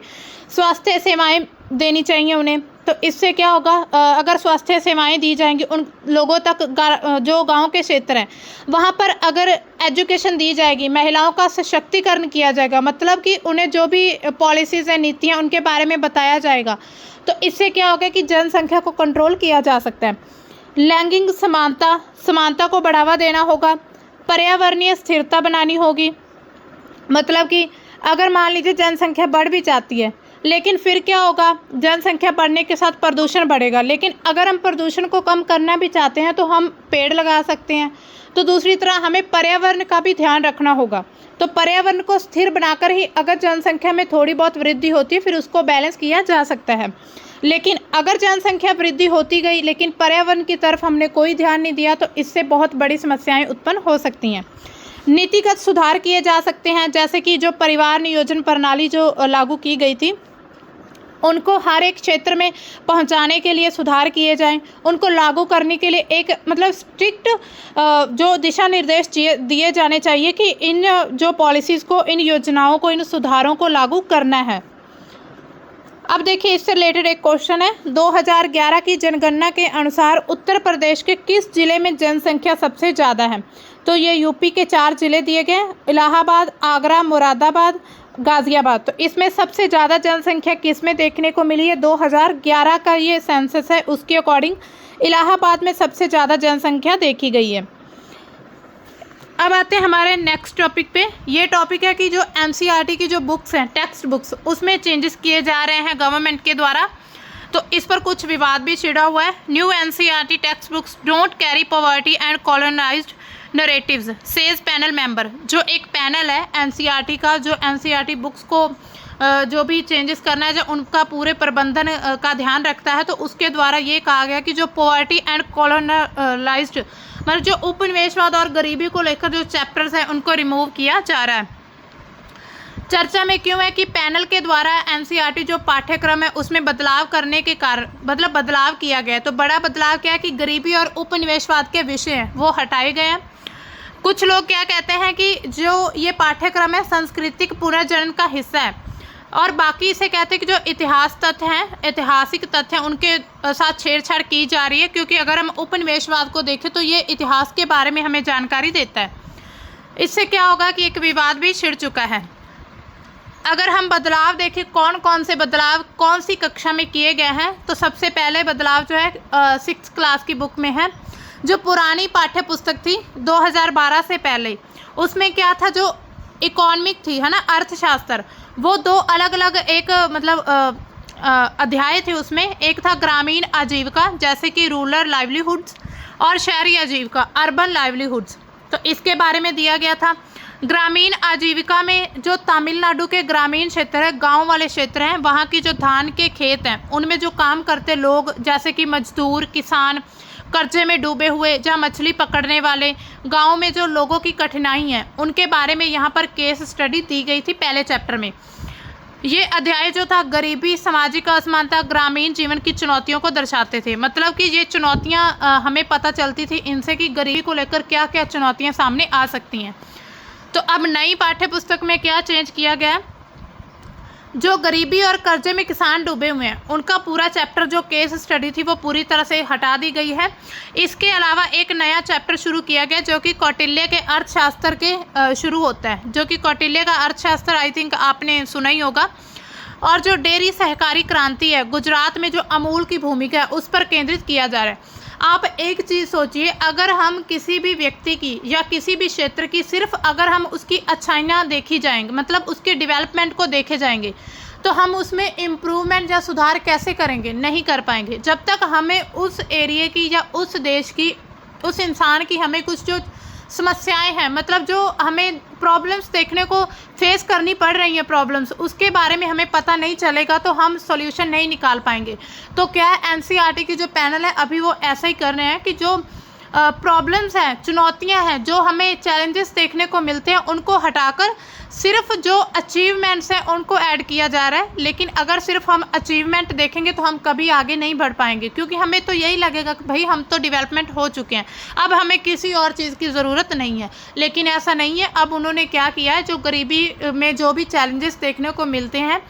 स्वास्थ्य सेवाएं देनी चाहिए उन्हें, तो इससे क्या होगा, अगर स्वास्थ्य सेवाएं दी जाएंगी उन लोगों तक, जो गांव के क्षेत्र हैं वहां पर अगर एजुकेशन दी जाएगी, महिलाओं का सशक्तिकरण किया जाएगा, मतलब कि उन्हें जो भी पॉलिसीज़ हैं, नीतियां, उनके बारे में बताया जाएगा, तो इससे क्या होगा कि जनसंख्या को कंट्रोल किया जा सकता है। लैंगिक समानता को बढ़ावा देना होगा। पर्यावरणीय स्थिरता बनानी होगी, मतलब कि अगर मान लीजिए जनसंख्या बढ़ भी जाती है लेकिन फिर क्या होगा, जनसंख्या बढ़ने के साथ प्रदूषण बढ़ेगा, लेकिन अगर हम प्रदूषण को कम करना भी चाहते हैं तो हम पेड़ लगा सकते हैं। तो दूसरी तरह हमें पर्यावरण का भी ध्यान रखना होगा। तो पर्यावरण को स्थिर बनाकर ही अगर जनसंख्या में थोड़ी बहुत वृद्धि होती है फिर उसको बैलेंस किया जा सकता है। लेकिन अगर जनसंख्या वृद्धि होती गई लेकिन पर्यावरण की तरफ हमने कोई ध्यान नहीं दिया तो इससे बहुत बड़ी समस्याएं उत्पन्न हो सकती हैं। नीतिगत सुधार किए जा सकते हैं, जैसे कि जो परिवार नियोजन प्रणाली जो लागू की गई थी उनको हर एक क्षेत्र में पहुंचाने के लिए सुधार किए जाएं। उनको लागू करने के लिए एक मतलब स्ट्रिक्ट जो दिशा निर्देश दिए जाने चाहिए कि इन जो पॉलिसीज़ को, इन योजनाओं को, इन सुधारों को लागू करना है। अब देखिए इससे रिलेटेड एक क्वेश्चन है, 2011 की जनगणना के अनुसार उत्तर प्रदेश के किस जिले में जनसंख्या सबसे ज़्यादा है? तो ये यूपी के 4 जिले दिए गए, इलाहाबाद, आगरा, मुरादाबाद, गाज़ियाबाद। तो इसमें सबसे ज़्यादा जनसंख्या किस में देखने को मिली है? 2011 का ये सेंसस है, उसके अकॉर्डिंग इलाहाबाद में सबसे ज़्यादा जनसंख्या देखी गई है। अब आते हैं हमारे नेक्स्ट टॉपिक पे। ये टॉपिक है कि जो एनसीईआरटी की जो बुक्स हैं, टेक्स्ट बुक्स, उसमें चेंजेस किए जा रहे हैं गवर्नमेंट के द्वारा, तो इस पर कुछ विवाद भी छिड़ा हुआ है। New NCERT text books don't carry poverty and colonised narratives says panel member. जो एक पैनल है एनसीईआरटी का, जो एनसीईआरटी बुक्स को जो भी चेंजेस करना है, जो उनका पूरे प्रबंधन का ध्यान रखता है, तो उसके द्वारा ये कहा गया कि जो पॉवर्टी एंड कॉलोनाइज्ड, मतलब जो उपनिवेशवाद और गरीबी को लेकर जो चैप्टर्स हैं उनको रिमूव किया जा रहा है। चर्चा में क्यों है कि पैनल के द्वारा एनसीईआरटी जो पाठ्यक्रम है उसमें बदलाव करने के कारण, मतलब बदलाव किया गया है। तो बड़ा बदलाव क्या है कि गरीबी और उपनिवेशवाद के विषय हैं वो हटाए गए हैं। कुछ लोग क्या कहते हैं कि जो ये पाठ्यक्रम है सांस्कृतिक पुनर्जनन का हिस्सा है, और बाकी इसे कहते हैं कि जो इतिहास तथ्य हैं, ऐतिहासिक तथ्य हैं, उनके साथ छेड़छाड़ की जा रही है, क्योंकि अगर हम उपनिवेशवाद को देखें तो ये इतिहास के बारे में हमें जानकारी देता है। इससे क्या होगा कि एक विवाद भी छिड़ चुका है। अगर हम बदलाव देखें, कौन कौन से बदलाव कौन सी कक्षा में किए गए हैं, तो सबसे पहले बदलाव जो है 6th क्लास की बुक में है। जो पुरानी पाठ्य पुस्तक थी 2012 से पहले, उसमें क्या था, जो इकोनॉमिक थी, है ना, अर्थशास्त्र, वो 2 अलग अलग एक मतलब अध्याय थे उसमें, एक था ग्रामीण आजीविका जैसे कि रूरल लाइवलीहुड्स, और शहरी आजीविका अर्बन लाइवलीहुड्स। तो इसके बारे में दिया गया था। ग्रामीण आजीविका में जो तमिलनाडु के ग्रामीण क्षेत्र है, गांव वाले क्षेत्र हैं, वहाँ की जो धान के खेत हैं उनमें जो काम करते लोग जैसे कि मजदूर, किसान, कर्जे में डूबे हुए, जहाँ मछली पकड़ने वाले, गांव में जो लोगों की कठिनाई है उनके बारे में यहाँ पर केस स्टडी दी गई थी पहले चैप्टर में। ये अध्याय जो था गरीबी, सामाजिक असमानता, ग्रामीण जीवन की चुनौतियों को दर्शाते थे। मतलब कि ये चुनौतियाँ हमें पता चलती थी इनसे कि गरीबी को लेकर क्या क्या चुनौतियाँ सामने आ सकती हैं। तो अब नई पाठ्य पुस्तक में क्या चेंज किया गया है, जो गरीबी और कर्जे में किसान डूबे हुए हैं उनका पूरा चैप्टर जो केस स्टडी थी वो पूरी तरह से हटा दी गई है। इसके अलावा एक नया चैप्टर शुरू किया गया जो कि कौटिल्य के अर्थशास्त्र के शुरू होता है, जो कि कौटिल्य का अर्थशास्त्र आई थिंक आपने सुना ही होगा। और जो डेयरी सहकारी क्रांति है, गुजरात में जो अमूल की भूमिका है उस पर केंद्रित किया जा रहा है। आप एक चीज़ सोचिए, अगर हम किसी भी व्यक्ति की या किसी भी क्षेत्र की सिर्फ अगर हम उसकी अच्छाइयाँ देखी जाएंगे, मतलब उसके डेवलपमेंट को देखे जाएंगे, तो हम उसमें इम्प्रूवमेंट या सुधार कैसे करेंगे? नहीं कर पाएंगे। जब तक हमें उस एरिया की या उस देश की, उस इंसान की हमें कुछ जो समस्याएं हैं, मतलब जो हमें प्रॉब्लम्स देखने को फेस करनी पड़ रही हैं प्रॉब्लम्स, उसके बारे में हमें पता नहीं चलेगा तो हम सॉल्यूशन नहीं निकाल पाएंगे। तो क्या है, एनसीईआरटी की जो पैनल है अभी वो ऐसा ही कर रहे हैं कि जो प्रॉब्लम्स हैं, चुनौतियां हैं, जो हमें चैलेंजेस देखने को मिलते हैं उनको हटाकर सिर्फ जो अचीवमेंट्स हैं उनको ऐड किया जा रहा है। लेकिन अगर सिर्फ हम अचीवमेंट देखेंगे तो हम कभी आगे नहीं बढ़ पाएंगे, क्योंकि हमें तो यही लगेगा कि भाई हम तो डेवलपमेंट हो चुके हैं, अब हमें किसी और चीज़ की ज़रूरत नहीं है। लेकिन ऐसा नहीं है। अब उन्होंने क्या किया है, जो गरीबी में जो भी चैलेंजेस देखने को मिलते हैं,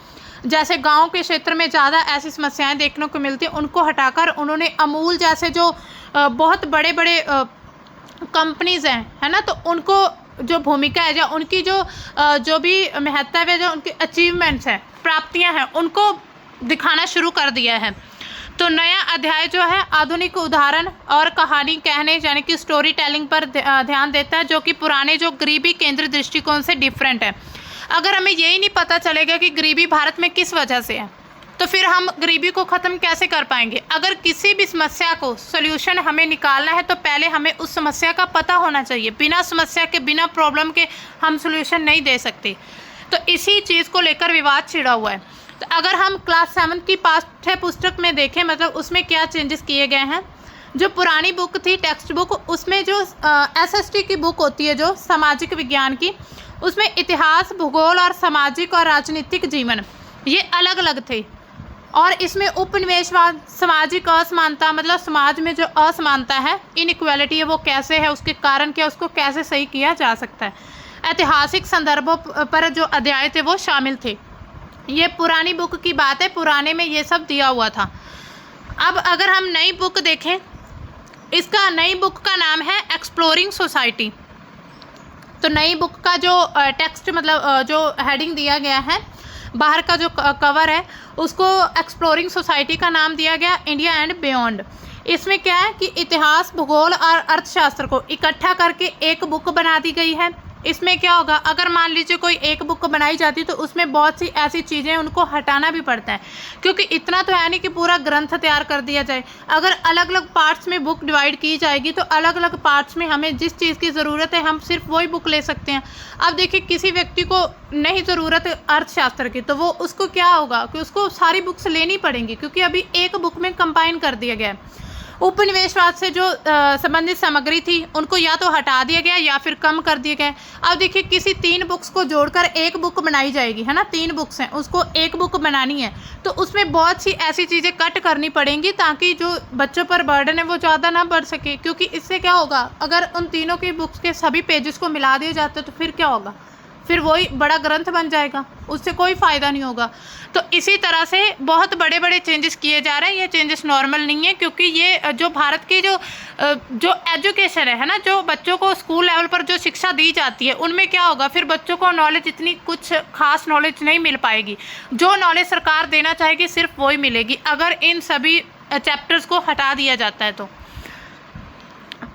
जैसे गांव के क्षेत्र में ज़्यादा ऐसी समस्याएं देखने को मिलती हैं, उनको हटाकर उन्होंने अमूल जैसे जो बहुत बड़े बड़े कंपनीज़ हैं, है ना, तो उनको जो भूमिका है या उनकी जो भी महत्व है, जो उनकी अचीवमेंट्स हैं, प्राप्तियां हैं, उनको दिखाना शुरू कर दिया है। तो नया अध्याय जो है आधुनिक उदाहरण और कहानी कहने यानी कि स्टोरी टेलिंग पर ध्यान देता है, जो कि पुराने जो गरीबी केंद्रित दृष्टिकोण से डिफरेंट है। अगर हमें यही नहीं पता चलेगा कि गरीबी भारत में किस वजह से है, तो फिर हम गरीबी को ख़त्म कैसे कर पाएंगे? अगर किसी भी समस्या को सोल्यूशन हमें निकालना है तो पहले हमें उस समस्या का पता होना चाहिए। बिना समस्या के, बिना प्रॉब्लम के हम सोल्यूशन नहीं दे सकते। तो इसी चीज़ को लेकर विवाद छिड़ा हुआ है। तो अगर हम क्लास 7 की पाठ्य पुस्तक में देखें, मतलब उसमें क्या चेंजेस किए गए हैं। जो पुरानी बुक थी, टेक्स्ट बुक, उसमें जो SST की बुक होती है जो सामाजिक विज्ञान की, उसमें इतिहास, भूगोल और सामाजिक और राजनीतिक जीवन ये अलग अलग थे। और इसमें उपनिवेशवाद, सामाजिक असमानता, मतलब समाज में जो असमानता है, इनइक्वालिटी है, वो कैसे है, उसके कारण क्या, उसको कैसे सही किया जा सकता है। ऐतिहासिक संदर्भों पर जो अध्याय थे वो शामिल थे। ये पुरानी बुक की बात है, पुराने में ये सब दिया हुआ था। अब अगर हम नई बुक देखें, इसका नई बुक का नाम है एक्सप्लोरिंग सोसाइटी। तो नई बुक का जो टेक्स्ट, मतलब जो हेडिंग दिया गया है, बाहर का जो कवर है, उसको एक्सप्लोरिंग सोसाइटी का नाम दिया गया, इंडिया एंड बियॉन्ड। इसमें क्या है कि इतिहास, भूगोल और अर्थशास्त्र को इकट्ठा करके एक बुक बना दी गई है। इसमें क्या होगा, अगर मान लीजिए कोई एक बुक बनाई जाती तो उसमें बहुत सी ऐसी चीज़ें उनको हटाना भी पड़ता है, क्योंकि इतना तो है नहीं कि पूरा ग्रंथ तैयार कर दिया जाए। अगर अलग अलग पार्ट्स में बुक डिवाइड की जाएगी तो अलग अलग पार्ट्स में हमें जिस चीज़ की ज़रूरत है हम सिर्फ वही बुक ले सकते हैं। अब देखिए, किसी व्यक्ति को नहीं ज़रूरत अर्थशास्त्र की, तो वो उसको क्या होगा कि उसको सारी बुक्स लेनी पड़ेंगी, क्योंकि अभी एक बुक में कंबाइन कर दिया गया है। उपनिवेशवाद से जो संबंधित सामग्री थी उनको या तो हटा दिया गया या फिर कम कर दिया गया। अब देखिए, किसी 3 बुक्स को जोड़कर एक बुक बनाई जाएगी, है ना, 3 बुक्स हैं, उसको एक बुक बनानी है, तो उसमें बहुत सी ऐसी चीज़ें कट करनी पड़ेंगी ताकि जो बच्चों पर बर्डन है वो ज़्यादा ना बढ़ सके। क्योंकि इससे क्या होगा, अगर उन तीनों की बुक्स के सभी पेजेस को मिला दिए जाते तो फिर क्या होगा, फिर वही बड़ा ग्रंथ बन जाएगा, उससे कोई फ़ायदा नहीं होगा। तो इसी तरह से बहुत बड़े बड़े चेंजेस किए जा रहे हैं। ये चेंजेस नॉर्मल नहीं है, क्योंकि ये जो भारत की जो एजुकेशन है ना, जो बच्चों को स्कूल लेवल पर जो शिक्षा दी जाती है, उनमें क्या होगा, फिर बच्चों को नॉलेज, इतनी कुछ खास नॉलेज नहीं मिल पाएगी। जो नॉलेज सरकार देना चाहेगी सिर्फ वही मिलेगी, अगर इन सभी चैप्टर्स को हटा दिया जाता है तो।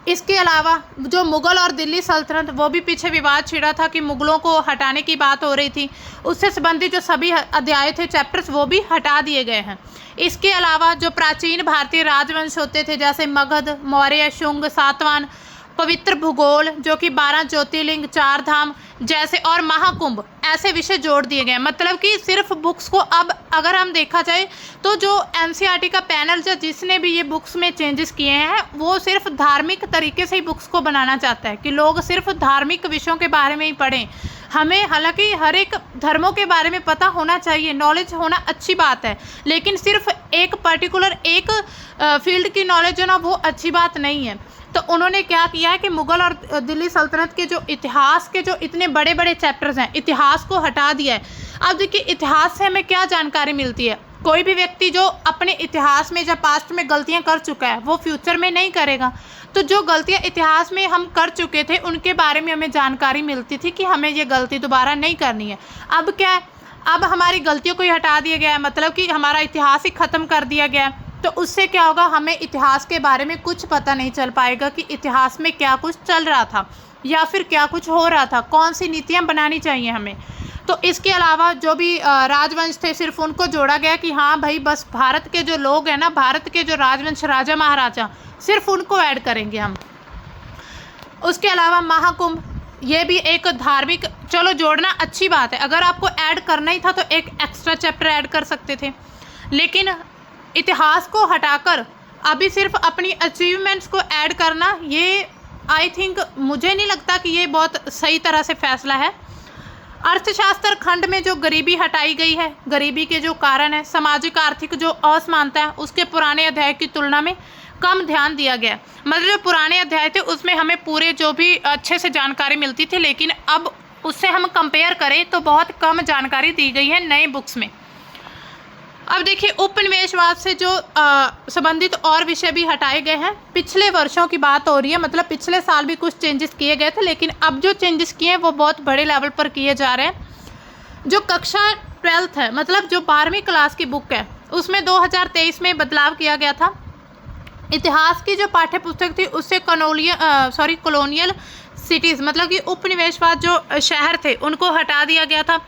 इसके अलावा जो मुग़ल और दिल्ली सल्तनत, वो भी पीछे विवाद छिड़ा था कि मुग़लों को हटाने की बात हो रही थी, उससे संबंधित जो सभी अध्याय थे, चैप्टर्स, वो भी हटा दिए गए हैं। इसके अलावा जो प्राचीन भारतीय राजवंश होते थे जैसे मगध, मौर्य, शुंग, सातवाहन, पवित्र भूगोल जो कि 12 ज्योतिर्लिंग, 4 धाम जैसे और महाकुंभ, ऐसे विषय जोड़ दिए गए। मतलब कि सिर्फ बुक्स को अब अगर हम देखा जाए तो जो एनसीईआरटी का पैनल जो जिसने भी ये बुक्स में चेंजेस किए हैं वो सिर्फ धार्मिक तरीके से ही बुक्स को बनाना चाहता है कि लोग सिर्फ धार्मिक विषयों के बारे में ही पढ़ें। हमें हालांकि हर एक धर्मों के बारे में पता होना चाहिए, नॉलेज होना अच्छी बात है, लेकिन सिर्फ एक पर्टिकुलर एक फील्ड की नॉलेज है ना, वो अच्छी बात नहीं है। तो उन्होंने क्या किया है कि मुग़ल और दिल्ली सल्तनत के जो इतिहास के जो इतने बड़े बड़े चैप्टर्स हैं, इतिहास को हटा दिया है। अब देखिए इतिहास से हमें क्या जानकारी मिलती है, कोई भी व्यक्ति जो अपने इतिहास में या पास्ट में गलतियां कर चुका है वो फ्यूचर में नहीं करेगा। तो जो गलतियां इतिहास में हम कर चुके थे उनके बारे में हमें जानकारी मिलती थी कि हमें ये गलती दोबारा नहीं करनी है। अब क्या है, अब हमारी गलतियों को ही हटा दिया गया है, मतलब कि हमारा इतिहास ही ख़त्म कर दिया गया है। तो उससे क्या होगा, हमें इतिहास के बारे में कुछ पता नहीं चल पाएगा कि इतिहास में क्या कुछ चल रहा था या फिर क्या कुछ हो रहा था, कौन सी नीतियाँ बनानी चाहिए हमें। तो इसके अलावा जो भी राजवंश थे सिर्फ उनको जोड़ा गया कि हाँ भाई बस भारत के जो लोग हैं ना, भारत के जो राजवंश राजा महाराजा, सिर्फ उनको ऐड करेंगे हम। उसके अलावा महाकुंभ, ये भी एक धार्मिक, चलो जोड़ना अच्छी बात है, अगर आपको ऐड करना ही था तो एक एक्स्ट्रा चैप्टर ऐड कर सकते थे, लेकिन इतिहास को हटाकर अभी सिर्फ अपनी अचीवमेंट्स को ऐड करना, ये आई थिंक मुझे नहीं लगता कि ये बहुत सही तरह से फैसला है। अर्थशास्त्र खंड में जो गरीबी हटाई गई है, गरीबी के जो कारण है, सामाजिक आर्थिक जो असमानता है, उसके पुराने अध्याय की तुलना में कम ध्यान दिया गया। मतलब जो पुराने अध्याय थे उसमें हमें पूरे जो भी अच्छे से जानकारी मिलती थी, लेकिन अब उससे हम कंपेयर करें तो बहुत कम जानकारी दी गई है नए बुक्स में। अब देखिए उपनिवेशवाद से जो संबंधित और विषय भी हटाए गए हैं। पिछले वर्षों की बात हो रही है, मतलब पिछले साल भी कुछ चेंजेस किए गए थे, लेकिन अब जो चेंजेस किए हैं वो बहुत बड़े लेवल पर किए जा रहे हैं। जो कक्षा 12th है, मतलब जो 12वीं क्लास की बुक है, उसमें 2023 में बदलाव किया गया था। इतिहास की जो पाठ्य पुस्तक थी उससे कॉलोनियल सिटीज़, मतलब कि उपनिवेशवाद जो शहर थे उनको हटा दिया गया था।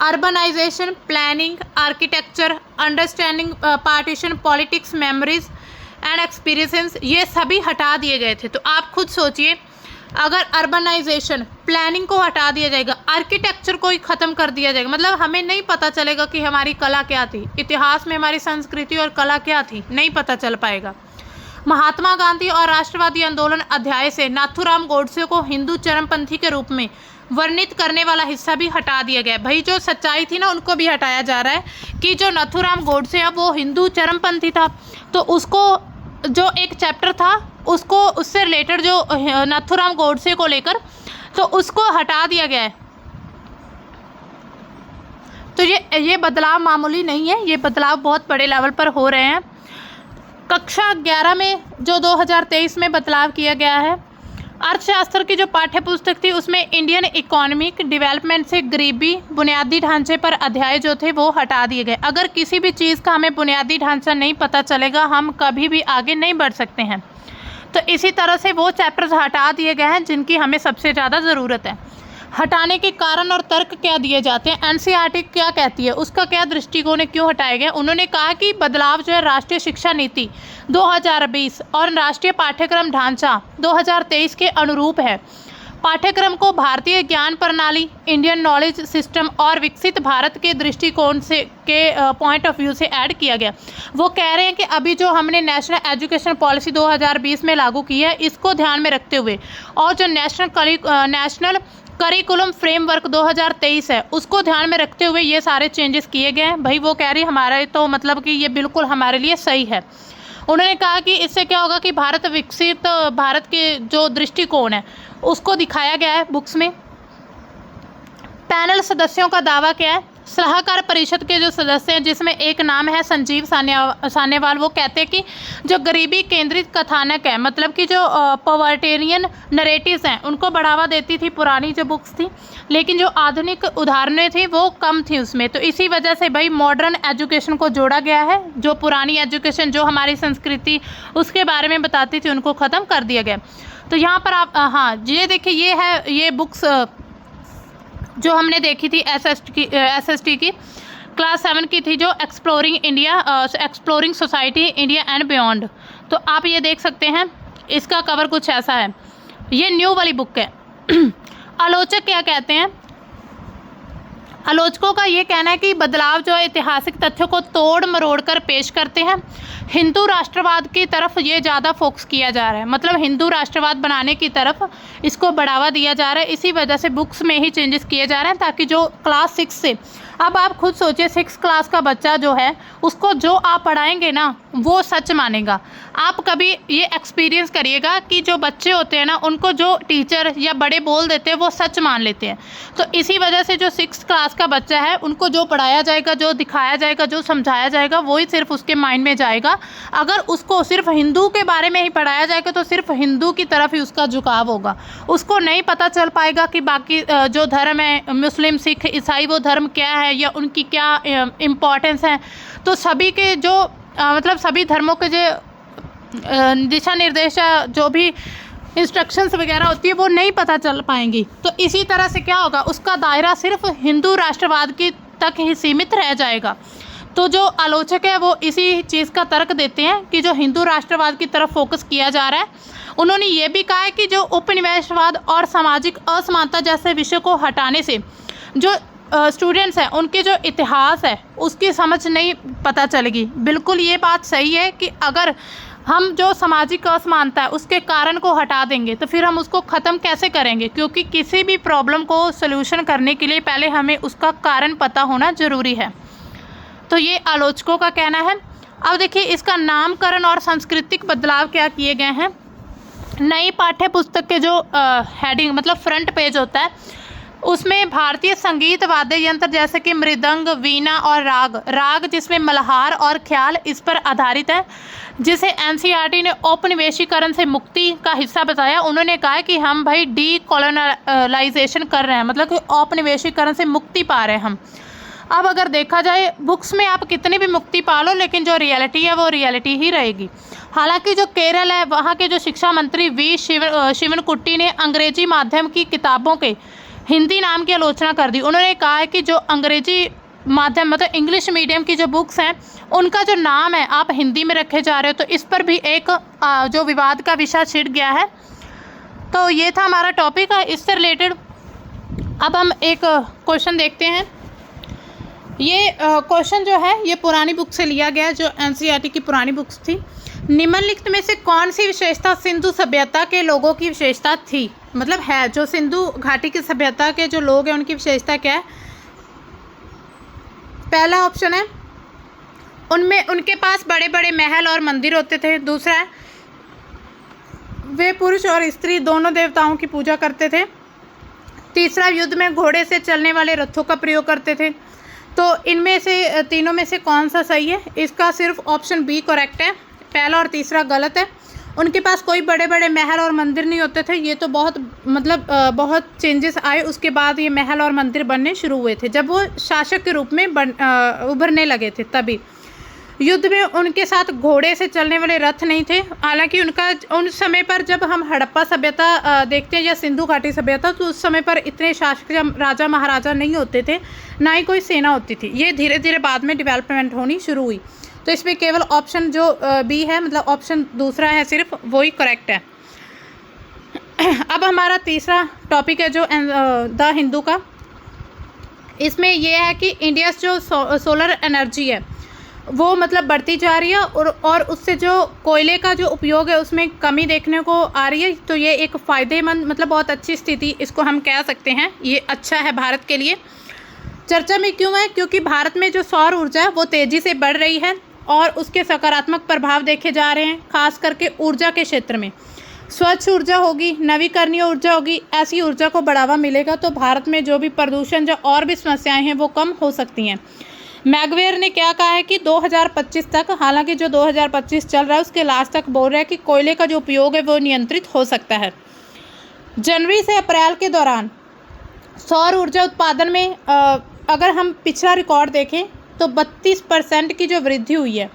Urbanisation, planning, architecture, understanding partition, politics, memories and experiences, ये सभी हटा दिए गए थे। तो आप खुद सोचिए, अगर अर्बनाइजेशन, प्लानिंग को हटा दिया जाएगा, आर्किटेक्चर को ही ख़त्म कर दिया जाएगा, मतलब हमें नहीं पता चलेगा कि हमारी कला क्या थी, इतिहास में हमारी संस्कृति और कला क्या थी, नहीं पता चल पाएगा। महात्मा गांधी और राष्ट्रवादी आंदोलन अध्याय से नाथूराम गोडसे को हिंदू चरमपंथी के रूप में वर्णित करने वाला हिस्सा भी हटा दिया गया। भाई जो सच्चाई थी ना उनको भी हटाया जा रहा है कि जो नाथूराम गोडसे है वो हिंदू चरमपंथी था, तो उसको जो एक चैप्टर था उसको उससे रिलेटेड जो नाथूराम गोडसे को लेकर तो उसको हटा दिया गया है। तो ये बदलाव मामूली नहीं है, ये बदलाव बहुत बड़े लेवल पर हो रहे हैं। कक्षा 11 में जो 2023 में बदलाव किया गया है, अर्थशास्त्र की जो पाठ्य पुस्तक थी उसमें इंडियन इकोनॉमिक डेवलपमेंट से गरीबी, बुनियादी ढांचे पर अध्याय जो थे वो हटा दिए गए। अगर किसी भी चीज़ का हमें बुनियादी ढांचा नहीं पता चलेगा, हम कभी भी आगे नहीं बढ़ सकते हैं। तो इसी तरह से वो चैप्टर्स हटा दिए गए हैं जिनकी हमें सबसे ज़्यादा ज़रूरत है। हटाने के कारण और तर्क क्या दिए जाते हैं, एनसीईआरटी क्या कहती है, उसका क्या दृष्टिकोण है, क्यों हटाए गए। उन्होंने कहा कि बदलाव जो है राष्ट्रीय शिक्षा नीति 2020 और राष्ट्रीय पाठ्यक्रम ढांचा 2023 के अनुरूप है। पाठ्यक्रम को भारतीय ज्ञान प्रणाली, इंडियन नॉलेज सिस्टम और विकसित भारत के दृष्टिकोण से के पॉइंट ऑफ व्यू से ऐड किया गया। वो कह रहे हैं कि अभी जो हमने नेशनल एजुकेशन पॉलिसी 2020 में लागू की है, इसको ध्यान में रखते हुए और जो नेशनल करिकुलम फ्रेमवर्क 2023 है उसको ध्यान में रखते हुए ये सारे चेंजेस किए गए हैं। भाई वो कह रही हमारा तो मतलब कि ये बिल्कुल हमारे लिए सही है। उन्होंने कहा कि इससे क्या होगा कि विकसित भारत के जो दृष्टिकोण है उसको दिखाया गया है बुक्स में। पैनल सदस्यों का दावा क्या है, सलाहकार परिषद के जो सदस्य हैं, जिसमें एक नाम है संजीव सान्यावाल, वो कहते हैं कि जो गरीबी केंद्रित कथानक है, मतलब कि जो पॉवर्टेरियन नरेटिव्स हैं उनको बढ़ावा देती थी पुरानी जो बुक्स थी, लेकिन जो आधुनिक उदाहरणें थी वो कम थी उसमें। तो इसी वजह से भाई मॉडर्न एजुकेशन को जोड़ा गया है। जो पुरानी एजुकेशन, जो हमारी संस्कृति उसके बारे में बताती थी, उनको ख़त्म कर दिया गया। तो यहाँ पर आप हाँ ये देखिए, ये है ये बुक्स जो हमने देखी थी SST की क्लास 7 की थी, जो exploring India, exploring society India and beyond. तो आप ये देख सकते हैं, इसका कवर कुछ ऐसा है। ये न्यू वाली बुक है। आलोचक क्या कहते हैं? आलोचकों का ये कहना है कि बदलाव जो है ऐतिहासिक तथ्यों को तोड़ मरोड़ कर पेश करते हैं। हिंदू राष्ट्रवाद की तरफ ये ज़्यादा फोकस किया जा रहा है, मतलब हिंदू राष्ट्रवाद बनाने की तरफ इसको बढ़ावा दिया जा रहा है। इसी वजह से बुक्स में ही चेंजेस किए जा रहे हैं, ताकि जो क्लास 6 से, अब आप खुद सोचिए 6 क्लास का बच्चा जो है, उसको जो आप पढ़ाएंगे ना वो सच मानेगा। आप कभी ये एक्सपीरियंस करिएगा कि जो बच्चे होते हैं ना, उनको जो टीचर या बड़े बोल देते हैं वो सच मान लेते हैं। तो इसी वजह से जो 6 क्लास का बच्चा है, उनको जो पढ़ाया जाएगा, जो दिखाया जाएगा, जो समझाया जाएगा, वही सिर्फ उसके माइंड में जाएगा। अगर उसको सिर्फ हिंदू के बारे में ही पढ़ाया जाएगा तो सिर्फ हिंदू की तरफ ही उसका झुकाव होगा। उसको नहीं पता चल पाएगा कि बाकी जो धर्म है, मुस्लिम, सिख, ईसाई, वो धर्म क्या है या उनकी क्या इम्पोर्टेंस है। तो सभी के जो मतलब सभी धर्मों के जो दिशा निर्देश, जो भी इंस्ट्रक्शंस वगैरह होती है, वो नहीं पता चल पाएंगी। तो इसी तरह से क्या होगा, उसका दायरा सिर्फ हिंदू राष्ट्रवाद की तक ही सीमित रह जाएगा। तो जो आलोचक है वो इसी चीज़ का तर्क देते हैं कि जो हिंदू राष्ट्रवाद की तरफ फोकस किया जा रहा है। उन्होंने ये भी कहा है कि जो उपनिवेशवाद और सामाजिक असमानता जैसे विषय को हटाने से जो स्टूडेंट्स हैं, उनके जो इतिहास है उसकी समझ नहीं पता चलेगी। बिल्कुल ये बात सही है कि अगर हम जो सामाजिक असमानता है उसके कारण को हटा देंगे तो फिर हम उसको ख़त्म कैसे करेंगे, क्योंकि किसी भी प्रॉब्लम को सॉल्यूशन करने के लिए पहले हमें उसका कारण पता होना ज़रूरी है। तो ये आलोचकों का कहना है। अब देखिए इसका नामकरण और सांस्कृतिक बदलाव क्या किए गए हैं। नई पाठ्य पुस्तक के जो हेडिंग, मतलब फ्रंट पेज होता है, उसमें भारतीय संगीत वाद्य यंत्र जैसे कि मृदंग, वीणा और राग जिसमें मल्हार और ख्याल इस पर आधारित है, जिसे NCERT ने औपनिवेशीकरण से मुक्ति का हिस्सा बताया। उन्होंने कहा कि हम भाई डीकोलोनाइजेशन कर रहे हैं, मतलब कि औपनिवेशीकरण से मुक्ति पा रहे हैं हम। अब अगर देखा जाए बुक्स में आप कितनी भी मुक्ति पा लो, लेकिन जो रियलिटी है वो रियलिटी ही रहेगी। हालांकि जो केरल है, वहाँ के जो शिक्षा मंत्री वी शिवनकुट्टी ने अंग्रेजी माध्यम की किताबों के हिंदी नाम की आलोचना कर दी। उन्होंने कहा है कि जो अंग्रेजी माध्यम, मतलब इंग्लिश मीडियम की जो बुक्स हैं, उनका जो नाम है आप हिंदी में रखे जा रहे हो। तो इस पर भी एक जो विवाद का विषय छिड़ गया है। तो ये था हमारा टॉपिक इससे रिलेटेड। अब हम एक क्वेश्चन देखते हैं। ये क्वेश्चन जो है ये पुरानी बुक से लिया गया है, जो NCERT की पुरानी बुक्स थी। निम्नलिखित में से कौन सी विशेषता सिंधु सभ्यता के लोगों की विशेषता थी, मतलब है जो सिंधु घाटी की सभ्यता के जो लोग हैं उनकी विशेषता क्या है। पहला ऑप्शन है उनमें उनके पास बड़े बड़े महल और मंदिर होते थे। दूसरा है वे पुरुष और स्त्री दोनों देवताओं की पूजा करते थे। तीसरा, युद्ध में घोड़े से चलने वाले रथों का प्रयोग करते थे। तो इनमें से तीनों में से कौन सा सही है? इसका सिर्फ ऑप्शन बी करेक्ट है, पहला और तीसरा गलत है। उनके पास कोई बड़े बड़े महल और मंदिर नहीं होते थे। ये तो बहुत मतलब बहुत चेंजेस आए उसके बाद ये महल और मंदिर बनने शुरू हुए थे, जब वो शासक के रूप में उभरने लगे थे तभी। युद्ध में उनके साथ घोड़े से चलने वाले रथ नहीं थे। हालांकि उनका उन समय पर जब हम हड़प्पा सभ्यता देखते हैं या सिंधु घाटी सभ्यता, तो उस समय पर इतने शासक राजा महाराजा नहीं होते थे, ना ही कोई सेना होती थी। ये धीरे धीरे बाद में डेवलपमेंट होनी शुरू हुई। तो इसमें केवल ऑप्शन जो बी है, मतलब ऑप्शन दूसरा है सिर्फ, वही करेक्ट है। अब हमारा तीसरा टॉपिक है जो द हिंदू का। इसमें यह है कि इंडिया जो सोलर एनर्जी है वो मतलब बढ़ती जा रही है और उससे जो कोयले का जो उपयोग है उसमें कमी देखने को आ रही है। तो ये एक फ़ायदेमंद, मतलब बहुत अच्छी स्थिति इसको हम कह सकते हैं, ये अच्छा है भारत के लिए। चर्चा में क्यों है? क्योंकि भारत में जो सौर ऊर्जा है वो तेज़ी से बढ़ रही है और उसके सकारात्मक प्रभाव देखे जा रहे हैं, खास करके ऊर्जा के क्षेत्र में। स्वच्छ ऊर्जा होगी, नवीकरणीय ऊर्जा होगी, ऐसी ऊर्जा को बढ़ावा मिलेगा तो भारत में जो भी प्रदूषण जो और भी समस्याएं हैं वो कम हो सकती हैं। मैगवेयर ने क्या कहा है कि 2025 तक, हालांकि जो 2025 चल रहा है उसके लास्ट तक बोल रहा है कि कोयले का जो उपयोग है वो नियंत्रित हो सकता है। जनवरी से अप्रैल के दौरान सौर ऊर्जा उत्पादन में अगर हम पिछला रिकॉर्ड देखें तो 32% की जो वृद्धि हुई है,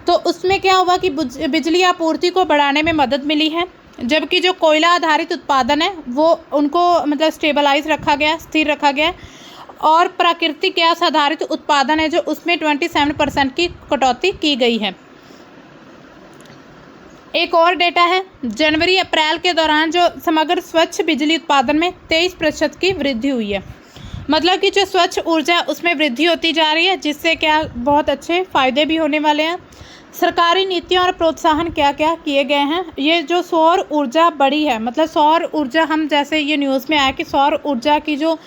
तो उसमें क्या हुआ कि बिजली आपूर्ति को बढ़ाने में मदद मिली है, जबकि जो कोयला आधारित उत्पादन है वो उनको मतलब स्टेबलाइज रखा गया, स्थिर रखा गया, और प्राकृतिक गैस आधारित उत्पादन है जो उसमें 27% की कटौती की गई है। एक और डेटा है, जनवरी अप्रैल के दौरान जो समग्र स्वच्छ बिजली उत्पादन में 23% की वृद्धि हुई है। मतलब कि जो स्वच्छ ऊर्जा उसमें वृद्धि होती जा रही है, जिससे क्या बहुत अच्छे फ़ायदे भी होने वाले हैं। सरकारी नीतियां और प्रोत्साहन क्या क्या किए गए हैं। ये जो सौर ऊर्जा बढ़ी है, मतलब सौर ऊर्जा, हम जैसे ये न्यूज़ में आया कि सौर ऊर्जा की जो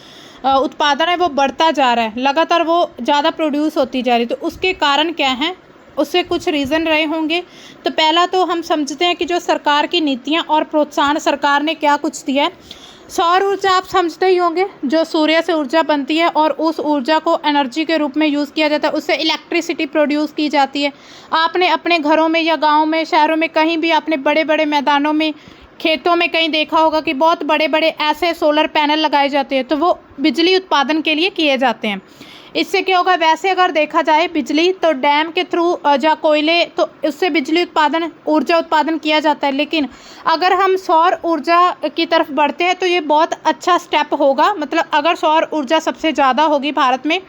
उत्पादन है वो बढ़ता जा रहा है, लगातार वो ज़्यादा प्रोड्यूस होती जा रही है। तो उसके कारण क्या हैं, उससे कुछ रीज़न रहे होंगे। तो पहला तो हम समझते हैं कि जो सरकार की नीतियां और प्रोत्साहन सरकार ने क्या कुछ दिया है। सौर ऊर्जा आप समझते ही होंगे, जो सूर्य से ऊर्जा बनती है और उस ऊर्जा को एनर्जी के रूप में यूज़ किया जाता है, उससे इलेक्ट्रिसिटी प्रोड्यूस की जाती है। आपने अपने घरों में या गाँव में, शहरों में, कहीं भी आपने बड़े बड़े मैदानों में, खेतों में कहीं देखा होगा कि बहुत बड़े बड़े ऐसे सोलर पैनल लगाए जाते हैं, तो वो बिजली उत्पादन के लिए किए जाते हैं। इससे क्या होगा, वैसे अगर देखा जाए बिजली तो डैम के थ्रू या कोयले, तो उससे बिजली उत्पादन, ऊर्जा उत्पादन किया जाता है। लेकिन अगर हम सौर ऊर्जा की तरफ बढ़ते हैं तो ये बहुत अच्छा स्टेप होगा। मतलब अगर सौर ऊर्जा सबसे ज़्यादा होगी भारत में,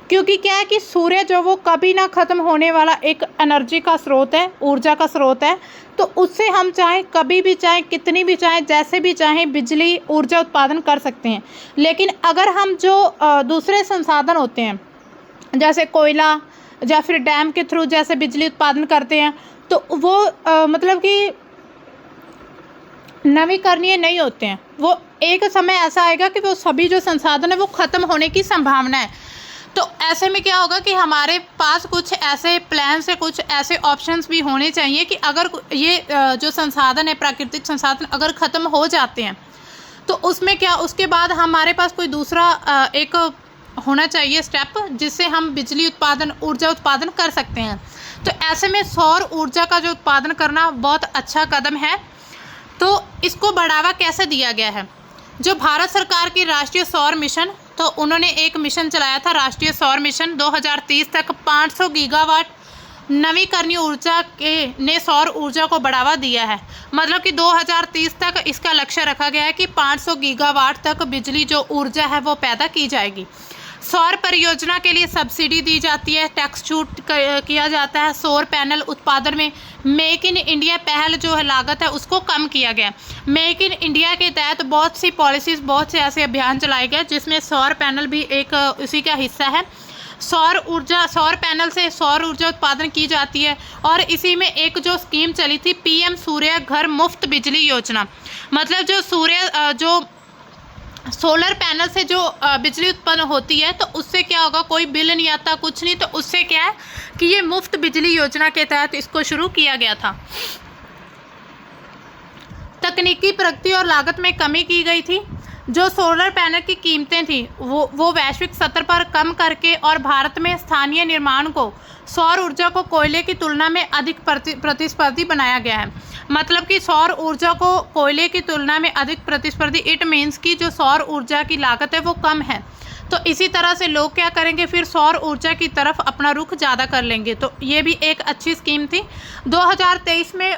क्योंकि क्या है कि सूर्य जो वो कभी ना ख़त्म होने वाला एक एनर्जी का स्रोत है, ऊर्जा का स्रोत है, तो उससे हम चाहें कभी भी, चाहें कितनी भी, चाहें जैसे भी चाहें बिजली ऊर्जा उत्पादन कर सकते हैं। लेकिन अगर हम जो दूसरे संसाधन होते हैं जैसे कोयला या फिर डैम के थ्रू जैसे बिजली उत्पादन करते हैं, तो वो मतलब कि नवीकरणीय नहीं होते हैं। वो एक समय ऐसा आएगा कि वो सभी जो संसाधन है वो ख़त्म होने की संभावना है। तो ऐसे में क्या होगा कि हमारे पास कुछ ऐसे प्लान से, कुछ ऐसे ऑप्शंस भी होने चाहिए कि अगर ये जो संसाधन है, प्राकृतिक संसाधन अगर ख़त्म हो जाते हैं तो उसमें क्या, उसके बाद हमारे पास कोई दूसरा एक होना चाहिए स्टेप, जिससे हम बिजली उत्पादन, ऊर्जा उत्पादन कर सकते हैं। तो ऐसे में सौर ऊर्जा का जो उत्पादन करना बहुत अच्छा कदम है। तो इसको बढ़ावा कैसे दिया गया है, जो भारत सरकार की राष्ट्रीय सौर मिशन, तो उन्होंने एक मिशन चलाया था, राष्ट्रीय सौर मिशन। 2030 तक 500 गीगावाट नवीकरणीय ऊर्जा ने सौर ऊर्जा को बढ़ावा दिया है। मतलब कि 2030 तक इसका लक्ष्य रखा गया है कि 500 गीगावाट तक बिजली जो ऊर्जा है वो पैदा की जाएगी। सौर परियोजना के लिए सब्सिडी दी जाती है, टैक्स छूट किया जाता है। सौर पैनल उत्पादन में मेक इन इंडिया पहल जो है लागत है उसको कम किया गया। मेक इन इंडिया के तहत बहुत सी पॉलिसीज़, बहुत से ऐसे अभियान चलाए गए जिसमें सौर पैनल भी एक उसी का हिस्सा है। सौर पैनल से सौर ऊर्जा उत्पादन की जाती है। और इसी में एक जो स्कीम चली थी, PM सूर्य घर मुफ्त बिजली योजना। मतलब जो सोलर पैनल से जो बिजली उत्पन्न होती है तो उससे क्या होगा, कोई बिल नहीं आता, कुछ नहीं। तो उससे क्या है कि ये मुफ्त बिजली योजना के तहत इसको शुरू किया गया था। तकनीकी प्रगति और लागत में कमी की गई थी। जो सोलर पैनल की कीमतें थी वो वैश्विक स्तर पर कम करके, और भारत में स्थानीय निर्माण को सौर ऊर्जा को कोयले की तुलना में अधिक प्रतिस्पर्धी बनाया गया है। मतलब कि सौर ऊर्जा को कोयले की तुलना में अधिक प्रतिस्पर्धी, इट मीन्स कि जो सौर ऊर्जा की लागत है वो कम है। तो इसी तरह से लोग क्या करेंगे, फिर सौर ऊर्जा की तरफ अपना रुख ज़्यादा कर लेंगे। तो ये भी एक अच्छी स्कीम थी। 2023 में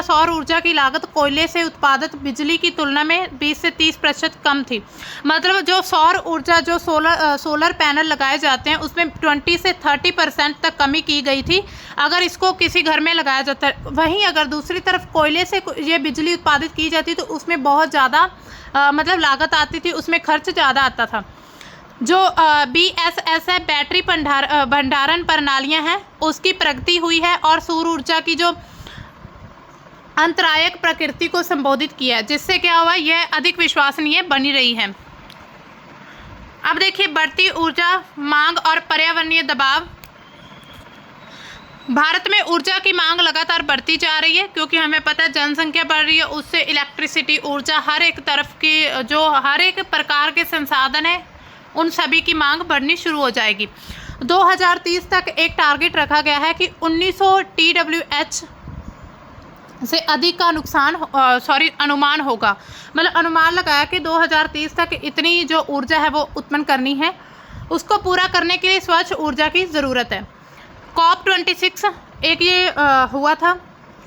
सौर ऊर्जा की लागत कोयले से उत्पादित बिजली की तुलना में 20 से 30% कम थी। मतलब जो सौर ऊर्जा, जो सोलर पैनल लगाए जाते हैं उसमें 20 से 30% तक कमी की गई थी अगर इसको किसी घर में लगाया जाता है। वहीं अगर दूसरी तरफ कोयले से ये बिजली उत्पादित की जाती तो उसमें बहुत ज़्यादा मतलब लागत आती थी, उसमें खर्च ज़्यादा आता था। जो BSS है, बैटरी भंडारण प्रणालियाँ हैं, उसकी प्रगति हुई है। और सौर ऊर्जा की जो अंतरायक प्रकृति को संबोधित किया है, जिससे क्या हुआ, यह अधिक विश्वसनीय बनी रही है। अब देखिए, बढ़ती ऊर्जा मांग और पर्यावरणीय दबाव। भारत में ऊर्जा की मांग लगातार बढ़ती जा रही है, क्योंकि हमें पता है जनसंख्या बढ़ रही है, उससे इलेक्ट्रिसिटी, ऊर्जा, हर एक तरफ की जो हर एक प्रकार के संसाधन है उन सभी की मांग बढ़नी शुरू हो जाएगी। 2030 तक एक टारगेट रखा गया है कि 1900 TWh से अधिक का अनुमान होगा। मतलब अनुमान लगाया कि 2030 तक इतनी जो ऊर्जा है वो उत्पन्न करनी है। उसको पूरा करने के लिए स्वच्छ ऊर्जा की ज़रूरत है। COP26 एक ये हुआ था,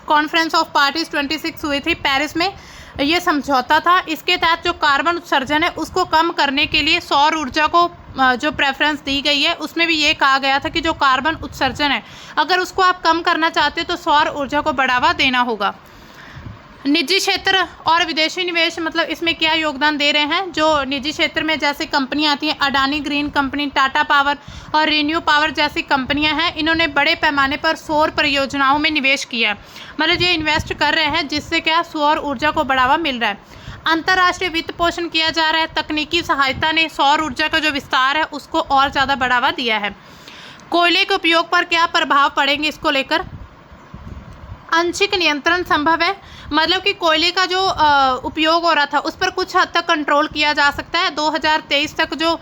कॉन्फ्रेंस ऑफ पार्टीज 26 हुई थी पेरिस में, ये समझौता था। इसके तहत जो कार्बन उत्सर्जन है उसको कम करने के लिए सौर ऊर्जा को जो प्रेफरेंस दी गई है, उसमें भी ये कहा गया था कि जो कार्बन उत्सर्जन है अगर उसको आप कम करना चाहते हो तो सौर ऊर्जा को बढ़ावा देना होगा। निजी क्षेत्र और विदेशी निवेश मतलब इसमें क्या योगदान दे रहे हैं। जो निजी क्षेत्र में जैसे कंपनियां आती हैं, Adani green company, Tata power और रिन्यू पावर जैसी कंपनियां हैं, इन्होंने बड़े पैमाने पर सौर परियोजनाओं में निवेश किया है। मतलब ये इन्वेस्ट कर रहे हैं जिससे क्या सौर ऊर्जा को बढ़ावा मिल रहा है। अंतर्राष्ट्रीय वित्त पोषण किया जा रहा है। तकनीकी सहायता ने सौर ऊर्जा का जो विस्तार है उसको और ज़्यादा बढ़ावा दिया है। कोयले के उपयोग पर क्या प्रभाव पड़ेंगे, इसको लेकर आंशिक नियंत्रण संभव है। मतलब कि कोयले का जो उपयोग हो रहा था उस पर कुछ हद तक कंट्रोल किया जा सकता है। 2023 तक जो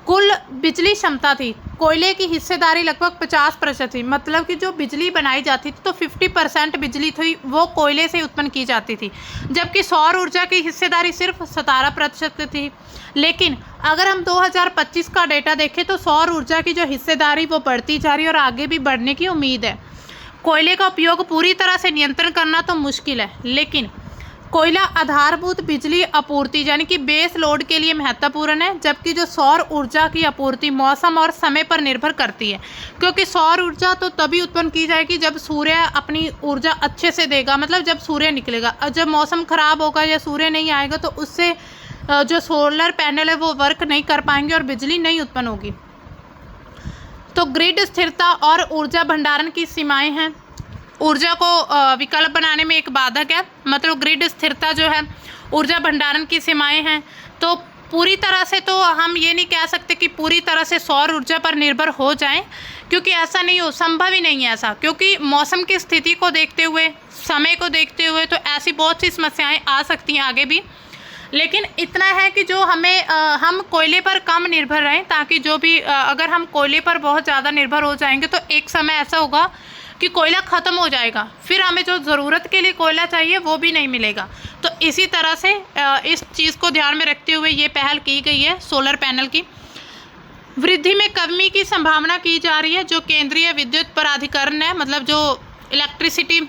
कुल बिजली क्षमता थी, कोयले की हिस्सेदारी लगभग 50% थी। मतलब कि जो बिजली बनाई जाती थी तो 50% बिजली थी वो कोयले से उत्पन्न की जाती थी, जबकि सौर ऊर्जा की हिस्सेदारी सिर्फ 17% थी। लेकिन अगर हम 2025 का डेटा देखें तो सौर ऊर्जा की जो हिस्सेदारी वो बढ़ती जा रही है और आगे भी बढ़ने की उम्मीद है। कोयले का उपयोग पूरी तरह से नियंत्रण करना तो मुश्किल है, लेकिन कोयला आधारभूत बिजली आपूर्ति यानी कि बेस लोड के लिए महत्वपूर्ण है, जबकि जो सौर ऊर्जा की आपूर्ति मौसम और समय पर निर्भर करती है। क्योंकि सौर ऊर्जा तो तभी उत्पन्न की जाएगी जब सूर्य अपनी ऊर्जा अच्छे से देगा, मतलब जब सूर्य निकलेगा। और जब मौसम खराब होगा या सूर्य नहीं आएगा तो उससे जो सोलर पैनल है वो वर्क नहीं कर पाएंगे और बिजली नहीं उत्पन्न होगी। तो ग्रिड स्थिरता और ऊर्जा भंडारण की सीमाएं हैं। ऊर्जा को विकल्प बनाने में एक बाधक है। मतलब ग्रिड स्थिरता जो है, ऊर्जा भंडारण की सीमाएं हैं। तो पूरी तरह से तो हम ये नहीं कह सकते कि पूरी तरह से सौर ऊर्जा पर निर्भर हो जाएं, क्योंकि ऐसा नहीं हो, संभव ही नहीं है ऐसा। क्योंकि मौसम की स्थिति को देखते हुए, समय को देखते हुए तो ऐसी बहुत सी समस्याएं आ सकती हैं आगे भी। लेकिन इतना है कि जो हम कोयले पर कम निर्भर रहें, ताकि जो भी अगर हम कोयले पर बहुत ज़्यादा निर्भर हो जाएंगे तो एक समय ऐसा होगा कि कोयला ख़त्म हो जाएगा, फिर हमें जो ज़रूरत के लिए कोयला चाहिए वो भी नहीं मिलेगा। तो इसी तरह से इस चीज़ को ध्यान में रखते हुए ये पहल की गई है सोलर पैनल की। वृद्धि में कमी की संभावना की जा रही है। जो केंद्रीय विद्युत प्राधिकरण है, मतलब जो इलेक्ट्रिसिटी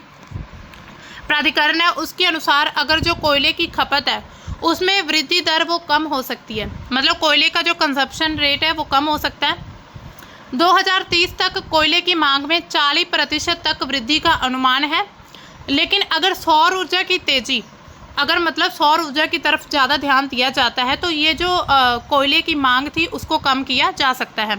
प्राधिकरण है, उसके अनुसार अगर जो कोयले की खपत है उसमें वृद्धि दर वो कम हो सकती है। मतलब कोयले का जो कंजप्शन रेट है वो कम हो सकता है। 2030 तक कोयले की मांग में 40% तक वृद्धि का अनुमान है। लेकिन अगर सौर ऊर्जा की तेज़ी, अगर मतलब सौर ऊर्जा की तरफ ज़्यादा ध्यान दिया जाता है तो ये जो कोयले की मांग थी उसको कम किया जा सकता है।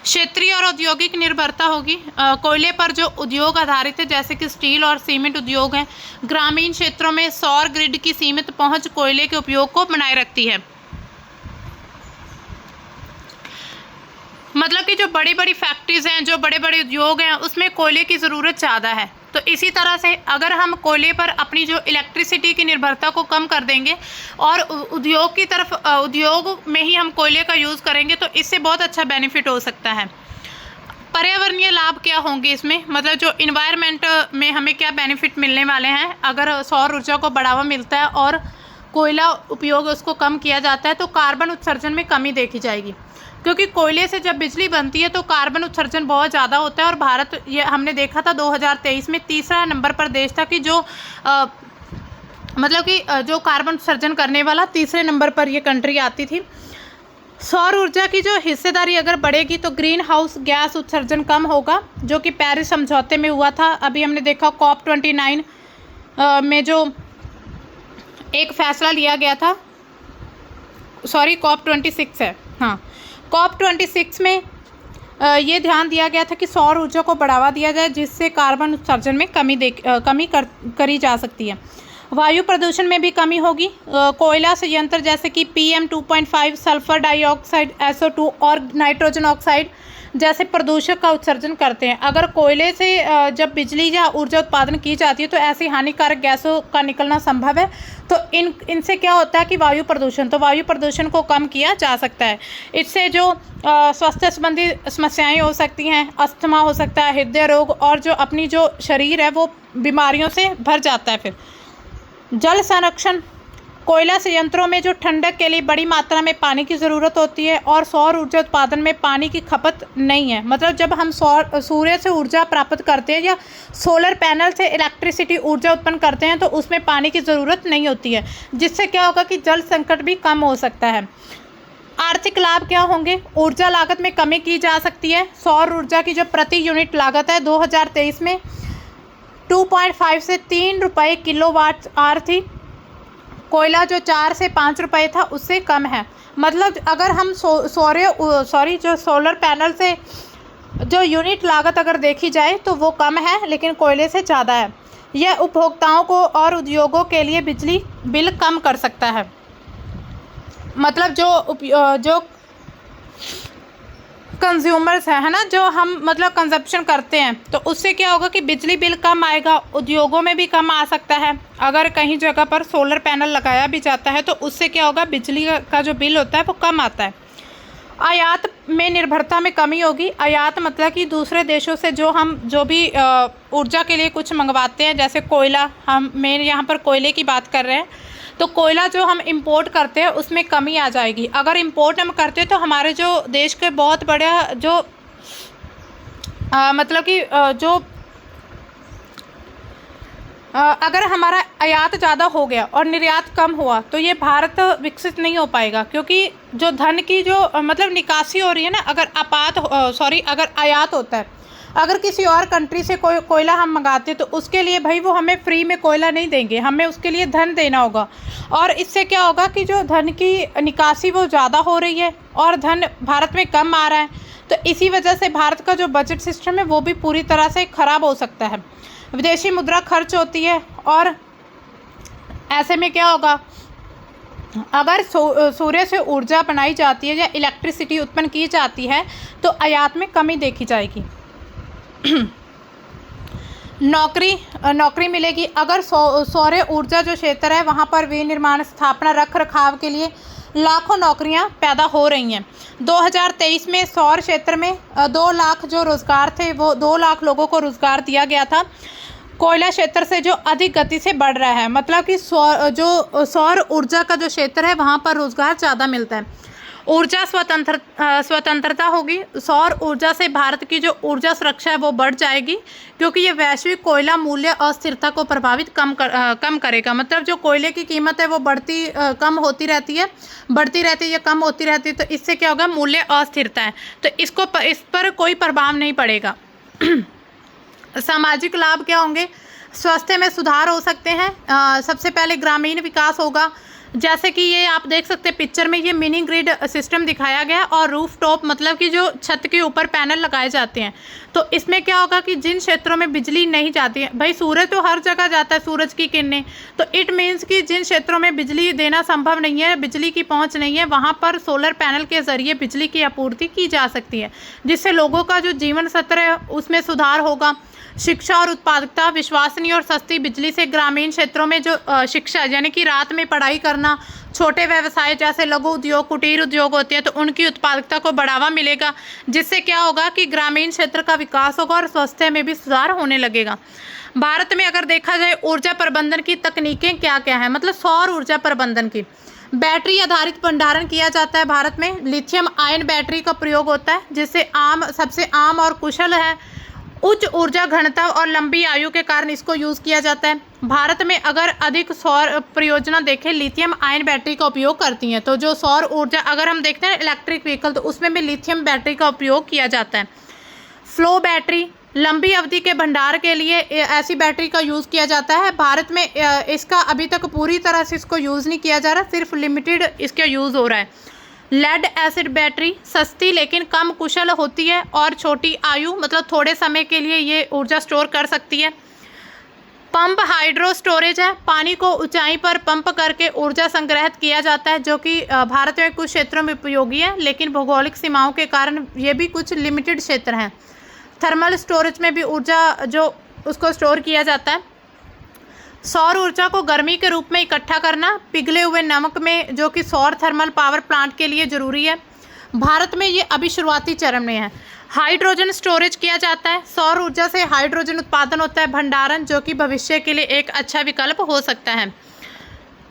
क्षेत्रीय और औद्योगिक निर्भरता होगी। कोयले पर जो उद्योग आधारित है जैसे कि स्टील और सीमेंट उद्योग हैं, ग्रामीण क्षेत्रों में सौर ग्रिड की सीमित पहुंच कोयले के उपयोग को बनाए रखती है। मतलब कि जो बड़ी बड़ी फैक्ट्रीज हैं, जो बड़े बड़े उद्योग हैं, उसमें कोयले की ज़रूरत ज़्यादा है। तो इसी तरह से अगर हम कोयले पर अपनी जो इलेक्ट्रिसिटी की निर्भरता को कम कर देंगे और उद्योग की तरफ, उद्योग में ही हम कोयले का यूज़ करेंगे तो इससे बहुत अच्छा बेनिफिट हो सकता है। पर्यावरणीय लाभ क्या होंगे इसमें, मतलब जो इन्वायरमेंट में हमें क्या बेनिफिट मिलने वाले हैं अगर सौर ऊर्जा को बढ़ावा मिलता है और कोयला उपयोग उसको कम किया जाता है। तो कार्बन उत्सर्जन में कमी देखी जाएगी, क्योंकि कोयले से जब बिजली बनती है तो कार्बन उत्सर्जन बहुत ज़्यादा होता है। और भारत, ये हमने देखा था 2023 में तीसरा नंबर पर देश था कि जो मतलब कि जो कार्बन उत्सर्जन करने वाला तीसरे नंबर पर ये कंट्री आती थी। सौर ऊर्जा की जो हिस्सेदारी अगर बढ़ेगी तो ग्रीन हाउस गैस उत्सर्जन कम होगा, जो कि पेरिस समझौते में हुआ था। अभी हमने देखा COP29 में जो एक फैसला लिया गया था, सॉरी COP26 है, हाँ, COP26 में ये ध्यान दिया गया था कि सौर ऊर्जा को बढ़ावा दिया जाए जिससे कार्बन उत्सर्जन में कमी करी जा सकती है। वायु प्रदूषण में भी कमी होगी। कोयला संयंत्र जैसे कि PM2.5, सल्फर डाइऑक्साइड, SO2 और नाइट्रोजन ऑक्साइड जैसे प्रदूषक का उत्सर्जन करते हैं। अगर कोयले से जब बिजली या ऊर्जा उत्पादन की जाती है तो ऐसी हानिकारक गैसों का निकलना संभव है। तो इनसे क्या होता है कि वायु प्रदूषण को कम किया जा सकता है। इससे जो स्वास्थ्य संबंधी समस्याएं हो सकती हैं, अस्थमा हो सकता है, हृदय रोग, और जो अपनी जो शरीर है वो बीमारियों से भर जाता है। फिर जल संरक्षण, कोयला संयंत्रों में जो ठंडक के लिए बड़ी मात्रा में पानी की ज़रूरत होती है और सौर ऊर्जा उत्पादन में पानी की खपत नहीं है। मतलब जब हम सूर्य से ऊर्जा प्राप्त करते हैं या सोलर पैनल से इलेक्ट्रिसिटी ऊर्जा उत्पन्न करते हैं तो उसमें पानी की ज़रूरत नहीं होती है, जिससे क्या होगा कि जल संकट भी कम हो सकता है। आर्थिक लाभ क्या होंगे? ऊर्जा लागत में कमी की जा सकती है। सौर ऊर्जा की जो प्रति यूनिट लागत है 2023 में 2.5 से 3 रुपये किलोवाट आवर थी। कोयला जो 4 से 5 रुपये था उससे कम है। मतलब अगर हम जो सोलर पैनल से जो यूनिट लागत अगर देखी जाए तो वो कम है, लेकिन कोयले से ज़्यादा है। यह उपभोक्ताओं को और उद्योगों के लिए बिजली बिल कम कर सकता है। मतलब जो कंज्यूमर्स है ना, जो हम मतलब कंजप्शन करते हैं, तो उससे क्या होगा कि बिजली बिल कम आएगा, उद्योगों में भी कम आ सकता है। अगर कहीं जगह पर सोलर पैनल लगाया भी जाता है तो उससे क्या होगा, बिजली का जो बिल होता है वो कम आता है। आयात में निर्भरता में कमी होगी। आयात मतलब कि दूसरे देशों से जो भी ऊर्जा के लिए कुछ मंगवाते हैं, जैसे कोयला, हम मेन यहाँ पर कोयले की बात कर रहे हैं, तो कोयला जो हम इंपोर्ट करते हैं उसमें कमी आ जाएगी। अगर इंपोर्ट हम करते हैं तो हमारे जो देश के बहुत बड़ा जो मतलब कि अगर हमारा आयात ज़्यादा हो गया और निर्यात कम हुआ तो ये भारत विकसित नहीं हो पाएगा, क्योंकि जो धन की जो मतलब निकासी हो रही है ना, अगर आयात होता है, अगर किसी और कंट्री से कोई कोयला हम मंगाते हैं तो उसके लिए भाई वो हमें फ्री में कोयला नहीं देंगे, हमें उसके लिए धन देना होगा। और इससे क्या होगा कि जो धन की निकासी वो ज़्यादा हो रही है और धन भारत में कम आ रहा है, तो इसी वजह से भारत का जो बजट सिस्टम है वो भी पूरी तरह से ख़राब हो सकता है। विदेशी मुद्रा खर्च होती है और ऐसे में क्या होगा, अगर सूर्य से ऊर्जा बनाई जाती है या इलेक्ट्रिसिटी उत्पन्न की जाती है तो आयात में कमी देखी जाएगी। नौकरी मिलेगी। अगर सौर ऊर्जा जो क्षेत्र है वहाँ पर विनिर्माण, स्थापना, रख रखाव के लिए लाखों नौकरियाँ पैदा हो रही हैं। 2023 में सौर क्षेत्र में 2 लाख जो रोज़गार थे वो 2 लाख लोगों को रोज़गार दिया गया था। कोयला क्षेत्र से जो अधिक गति से बढ़ रहा है, मतलब कि सौर ऊर्जा का जो क्षेत्र है वहाँ पर रोज़गार ज़्यादा मिलता है। ऊर्जा स्वतंत्रता होगी। सौर ऊर्जा से भारत की जो ऊर्जा सुरक्षा है वो बढ़ जाएगी, क्योंकि ये वैश्विक कोयला मूल्य अस्थिरता को प्रभावित कम करेगा। मतलब जो कोयले की कीमत है वो कम होती रहती है, बढ़ती रहती है या कम होती रहती है, तो इससे क्या होगा, मूल्य अस्थिरता है, तो इस पर कोई प्रभाव नहीं पड़ेगा। सामाजिक लाभ क्या होंगे? स्वास्थ्य में सुधार हो सकते हैं। सबसे पहले ग्रामीण विकास होगा, जैसे कि ये आप देख सकते हैं पिक्चर में, ये मिनी ग्रिड सिस्टम दिखाया गया और रूफ टॉप मतलब कि जो छत के ऊपर पैनल लगाए जाते हैं। तो इसमें क्या होगा कि जिन क्षेत्रों में बिजली नहीं जाती है, भाई सूरज तो हर जगह जाता है, सूरज की किरणें, तो इट मीन्स कि जिन क्षेत्रों में बिजली देना संभव नहीं है, बिजली की पहुंच नहीं है, वहां पर सोलर पैनल के जरिए बिजली की आपूर्ति की जा सकती है, जिससे लोगों का जो जीवन स्तर है उसमें सुधार होगा। शिक्षा और उत्पादकता, विश्वसनीय और सस्ती बिजली से ग्रामीण क्षेत्रों में जो शिक्षा यानी कि रात में पढ़ाई करना, छोटे व्यवसाय जैसे लघु उद्योग, कुटीर उद्योग होते हैं, तो उनकी उत्पादकता को बढ़ावा मिलेगा, जिससे क्या होगा कि ग्रामीण क्षेत्र का विकास होगा और स्वास्थ्य में भी सुधार होने लगेगा। भारत में अगर देखा जाए ऊर्जा प्रबंधन की तकनीकें क्या क्या हैं, मतलब सौर ऊर्जा प्रबंधन की, बैटरी आधारित भंडारण किया जाता है भारत में। लिथियम आयन बैटरी का प्रयोग होता है, जिससे सबसे आम और कुशल है। उच्च ऊर्जा घनत्व और लंबी आयु के कारण इसको यूज़ किया जाता है। भारत में अगर अधिक सौर परियोजना देखें, लिथियम आयन बैटरी का उपयोग करती हैं। तो जो सौर ऊर्जा अगर हम देखते हैं इलेक्ट्रिक व्हीकल, तो उसमें भी लिथियम बैटरी का उपयोग किया जाता है। फ्लो बैटरी, लंबी अवधि के भंडार के लिए ऐसी बैटरी का यूज़ किया जाता है। भारत में इसका अभी तक पूरी तरह से इसको यूज़ नहीं किया जा रहा, सिर्फ लिमिटेड इसका यूज़ हो रहा है। लेड एसिड बैटरी सस्ती लेकिन कम कुशल होती है और छोटी आयु, मतलब थोड़े समय के लिए ये ऊर्जा स्टोर कर सकती है। पंप हाइड्रो स्टोरेज है, पानी को ऊंचाई पर पंप करके ऊर्जा संग्रहित किया जाता है, जो कि भारत में कुछ क्षेत्रों में उपयोगी है, लेकिन भौगोलिक सीमाओं के कारण ये भी कुछ लिमिटेड क्षेत्र हैं। थर्मल स्टोरेज में भी ऊर्जा जो उसको स्टोर किया जाता है। सौर ऊर्जा को गर्मी के रूप में इकट्ठा करना पिघले हुए नमक में, जो कि सौर थर्मल पावर प्लांट के लिए ज़रूरी है। भारत में ये अभी शुरुआती चरण में है। हाइड्रोजन स्टोरेज किया जाता है, सौर ऊर्जा से हाइड्रोजन उत्पादन होता है, भंडारण, जो कि भविष्य के लिए एक अच्छा विकल्प हो सकता है।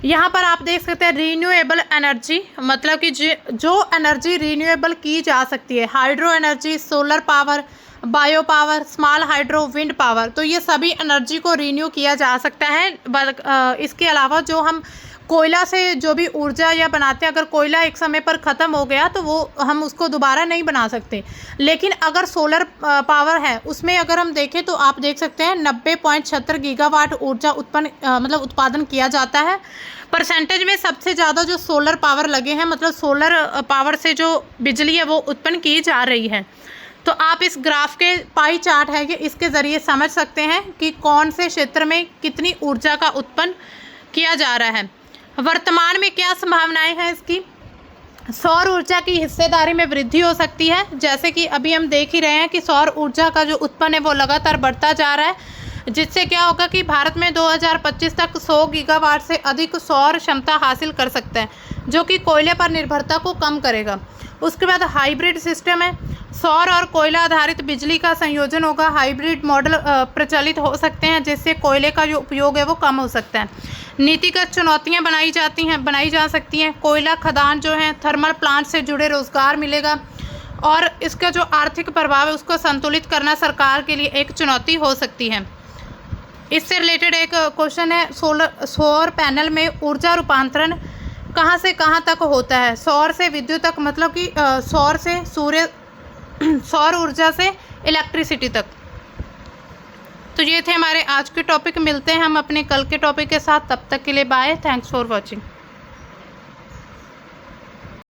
यहाँ पर आप देख सकते हैं रीन्यूएबल एनर्जी, मतलब कि जो एनर्जी रीन्यूएबल की जा सकती है, hydro energy, solar power, bio power, small hydro, wind power, तो ये सभी एनर्जी को रीन्यू किया जा सकता है। इसके अलावा जो हम कोयला से जो भी ऊर्जा या बनाते हैं, अगर कोयला एक समय पर ख़त्म हो गया तो वो हम उसको दोबारा नहीं बना सकते, लेकिन अगर सोलर पावर है उसमें अगर हम देखें तो आप देख सकते हैं 90.76 गीगावाट ऊर्जा उत्पादन किया जाता है। परसेंटेज में सबसे ज़्यादा जो सोलर पावर लगे हैं, मतलब सोलर पावर से जो बिजली है वो उत्पन्न की जा रही है। तो आप इस ग्राफ के पाई चार्ट है कि इसके ज़रिए समझ सकते हैं कि कौन से क्षेत्र में कितनी ऊर्जा का उत्पन्न किया जा रहा है। वर्तमान में क्या संभावनाएं हैं इसकी? सौर ऊर्जा की हिस्सेदारी में वृद्धि हो सकती है, जैसे कि अभी हम देख ही रहे हैं कि सौर ऊर्जा का जो उत्पन्न है वो लगातार बढ़ता जा रहा है, जिससे क्या होगा कि भारत में 2025 तक 100 गीगावाट से अधिक सौर क्षमता हासिल कर सकता है, जो कि कोयले पर निर्भरता को कम करेगा। उसके बाद हाइब्रिड सिस्टम है, सौर और कोयला आधारित बिजली का संयोजन होगा। हाइब्रिड मॉडल प्रचलित हो सकते हैं, जिससे कोयले का जो उपयोग है वो कम हो सकता है। नीतिगत चुनौतियां बनाई जा सकती हैं। कोयला खदान जो है, थर्मल प्लांट से जुड़े रोजगार मिलेगा, और इसका जो आर्थिक प्रभाव है उसको संतुलित करना सरकार के लिए एक चुनौती हो सकती है। इससे रिलेटेड एक क्वेश्चन है, सौर पैनल में ऊर्जा रूपांतरण कहाँ से कहाँ तक होता है? सौर से विद्युत तक, मतलब कि सौर ऊर्जा से इलेक्ट्रिसिटी तक। तो ये थे हमारे आज के टॉपिक। मिलते हैं हम अपने कल के टॉपिक के साथ, तब तक के लिए बाय। Thanks for watching.